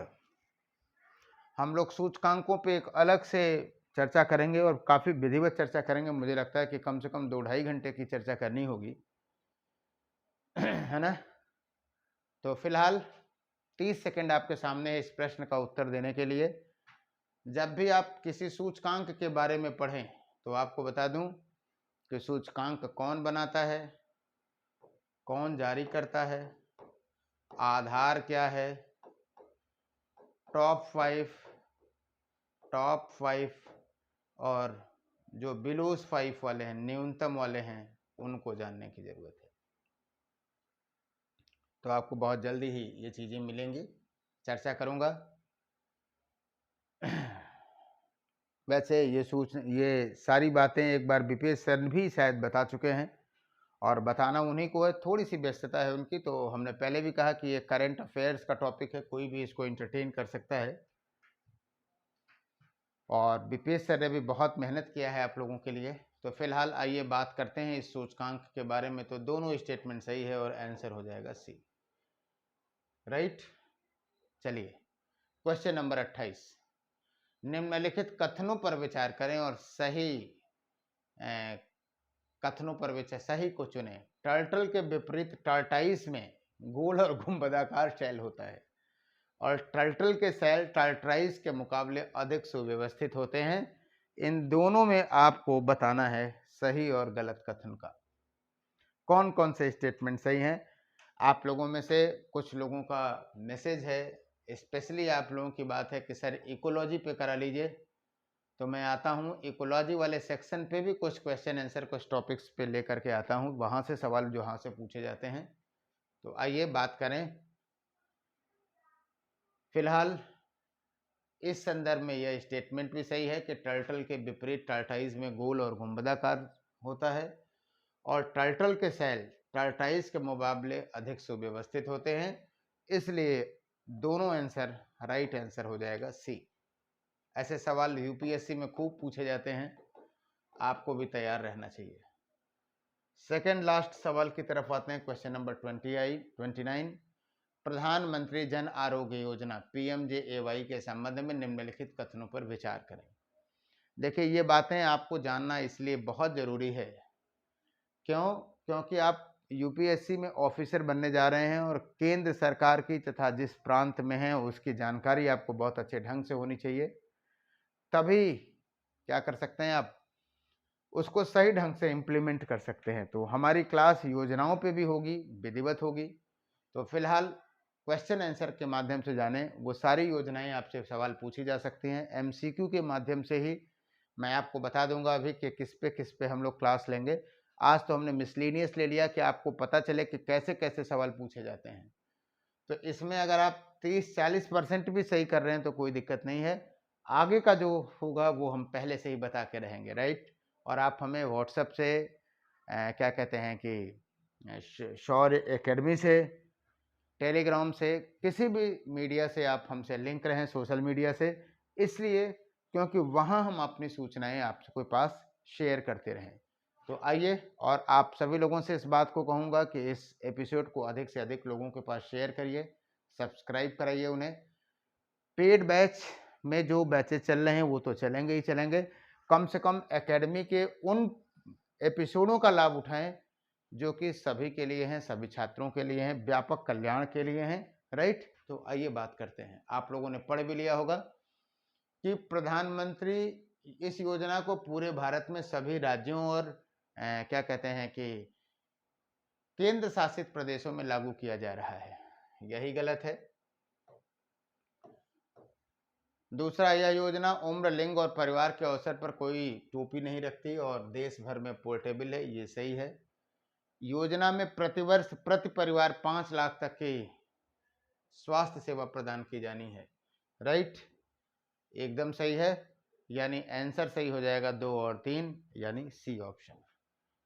हम लोग सूचकांकों पे एक अलग से चर्चा करेंगे और काफ़ी विधिवत चर्चा करेंगे। मुझे लगता है कि कम से कम 2-2.5 घंटे की चर्चा करनी होगी, है ना। तो फिलहाल 30 सेकंड आपके सामने है इस प्रश्न का उत्तर देने के लिए। जब भी आप किसी सूचकांक के बारे में पढ़ें तो आपको बता दूं कि सूचकांक कौन बनाता है, कौन जारी करता है, आधार क्या है, टॉप 5 और जो बिलोज 5 वाले हैं, न्यूनतम वाले हैं, उनको जानने की ज़रूरत है। तो आपको बहुत जल्दी ही ये चीज़ें मिलेंगी, चर्चा करूँगा। वैसे ये सारी बातें एक बार बीपीएस सर भी शायद बता चुके हैं और बताना उन्हीं को है, थोड़ी सी व्यस्तता है उनकी। तो हमने पहले भी कहा कि ये करंट अफेयर्स का टॉपिक है, कोई भी इसको एंटरटेन कर सकता है। और बीपीएस सर ने भी बहुत मेहनत किया है आप लोगों के लिए। तो फिलहाल आइए बात करते हैं इस सूचकांक के बारे में। तो दोनों स्टेटमेंट सही है और आंसर हो जाएगा सी, राइट। चलिए, क्वेश्चन नंबर 28। निम्नलिखित कथनों पर विचार करें और सही कथनों पर विचार, सही को चुनें। टर्टल के विपरीत टर्टाइस में गोल और गुंबदाकार शैल होता है और टर्टल के सेल टर्टाइस के मुकाबले अधिक सुव्यवस्थित होते हैं। इन दोनों में आपको बताना है सही और गलत कथन का। कौन कौन से स्टेटमेंट सही हैं। आप लोगों में से कुछ लोगों का मैसेज है, स्पेशली आप लोगों की बात है कि सर इकोलॉजी पे करा लीजिए, तो मैं आता हूँ इकोलॉजी वाले सेक्शन पे भी कुछ क्वेश्चन आंसर कुछ टॉपिक्स पे लेकर के आता हूँ, वहाँ से सवाल जो यहाँ से पूछे जाते हैं। तो आइए बात करें। फिलहाल इस संदर्भ में यह स्टेटमेंट भी सही है कि टर्टल के विपरीत टार्टाइज में गोल और गुंबदाकार होता है, और टर्टल के सेल टार्टाइज के मुकाबले अधिक सुव्यवस्थित होते हैं, इसलिए दोनों आंसर राइट आंसर हो जाएगा सी। ऐसे सवाल यूपीएससी में खूब पूछे जाते हैं, आपको भी तैयार रहना चाहिए। सेकेंड लास्ट सवाल की तरफ आते हैं। क्वेश्चन नंबर 29, प्रधानमंत्री जन आरोग्य योजना PMJAY के संबंध में निम्नलिखित कथनों पर विचार करें। देखिए, ये बातें आपको जानना इसलिए बहुत ज़रूरी है, क्योंकि आप यूपीएससी में ऑफिसर बनने जा रहे हैं और केंद्र सरकार की तथा जिस प्रांत में है उसकी जानकारी आपको बहुत अच्छे ढंग से होनी चाहिए, तभी क्या कर सकते हैं आप, उसको सही ढंग से इम्प्लीमेंट कर सकते हैं। तो हमारी क्लास योजनाओं पे भी होगी, विधिवत होगी। तो फिलहाल क्वेश्चन आंसर के माध्यम से जानें, वो सारी योजनाएं आपसे सवाल पूछी जा सकती हैं। MCQ के माध्यम से ही मैं आपको बता दूंगा अभी कि किस पे हम लोग क्लास लेंगे। आज तो हमने मिसलेनियस ले लिया कि आपको पता चले कि कैसे कैसे सवाल पूछे जाते हैं। तो इसमें अगर आप 30-40% भी सही कर रहे हैं तो कोई दिक्कत नहीं है, आगे का जो होगा वो हम पहले से ही बता के रहेंगे, राइट। और आप हमें व्हाट्सएप से क्या कहते हैं कि शौर्य एकेडमी से, टेलीग्राम से, किसी भी मीडिया से आप हमसे लिंक रहें, सोशल मीडिया से, इसलिए क्योंकि वहाँ हम अपनी सूचनाएं आपके पास शेयर करते रहें। तो आइए, और आप सभी लोगों से इस बात को कहूँगा कि इस एपिसोड को अधिक से अधिक लोगों के पास शेयर करिए, सब्सक्राइब कराइए उन्हें। पेड बैच में जो बैचेज चल रहे हैं वो तो चलेंगे ही चलेंगे, कम से कम एकेडमी के उन एपिसोडों का लाभ उठाएं जो कि सभी के लिए हैं, सभी छात्रों के लिए हैं, व्यापक कल्याण के लिए हैं, राइट। तो आइए बात करते हैं। आप लोगों ने पढ़ भी लिया होगा कि प्रधानमंत्री इस योजना को पूरे भारत में सभी राज्यों और क्या कहते हैं कि केंद्र शासित प्रदेशों में लागू किया जा रहा है, यही गलत है। दूसरा, यह योजना उम्र, लिंग और परिवार के अवसर पर कोई टोपी नहीं रखती और देश भर में पोर्टेबल है, ये सही है। योजना में प्रतिवर्ष प्रति परिवार 5 लाख तक की स्वास्थ्य सेवा प्रदान की जानी है, राइट, एकदम सही है। यानी आंसर सही हो जाएगा 2 और 3, यानी सी ऑप्शन।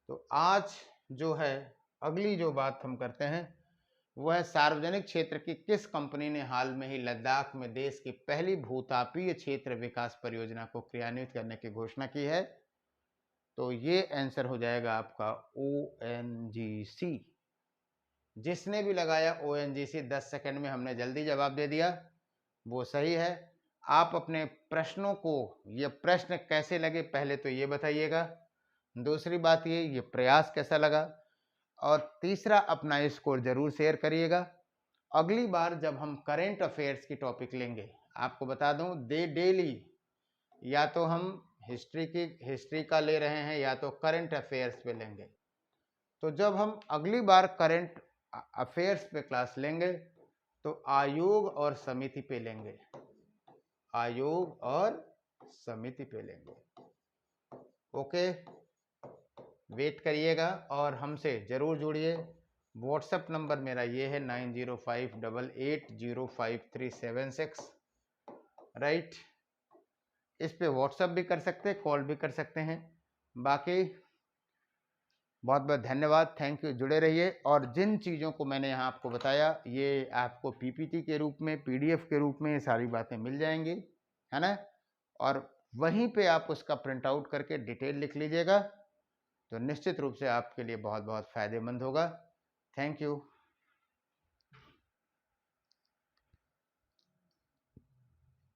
तो आज जो है अगली जो बात हम करते हैं वह है सार्वजनिक क्षेत्र की किस कंपनी ने हाल में ही लद्दाख में देश की पहली भूतापीय क्षेत्र विकास परियोजना को क्रियान्वित करने की घोषणा की है। तो ये आंसर हो जाएगा आपका ONGC। जिसने भी लगाया ONGC, 10 सेकंड में हमने जल्दी जवाब दे दिया, वो सही है। आप अपने प्रश्नों को, ये प्रश्न कैसे लगे पहले तो ये बताइएगा, दूसरी बात ये प्रयास कैसा लगा, और तीसरा अपना स्कोर जरूर शेयर करिएगा। अगली बार जब हम करेंट अफेयर्स की टॉपिक लेंगे, आपको बता दूं डेली या तो हम हिस्ट्री का ले रहे हैं या तो करेंट अफेयर्स पे लेंगे। तो जब हम अगली बार करेंट अफेयर्स पे क्लास लेंगे तो आयोग और समिति पे लेंगे, आयोग और समिति पे लेंगे। ओके, वेट करिएगा और हमसे जरूर जुड़िए। व्हाट्सएप नंबर मेरा ये है 9058805376, राइट। इस पे व्हाट्सएप भी कर सकते हैं, कॉल भी कर सकते हैं। बाकी बहुत बहुत धन्यवाद, थैंक यू, जुड़े रहिए। और जिन चीज़ों को मैंने यहाँ आपको बताया ये आपको PPT के रूप में, PDF के रूप में ये सारी बातें मिल जाएंगी, है ना। और वहीं पे आप उसका प्रिंट आउट करके डिटेल लिख लीजिएगा, तो निश्चित रूप से आपके लिए बहुत बहुत फ़ायदेमंद होगा। Thank you.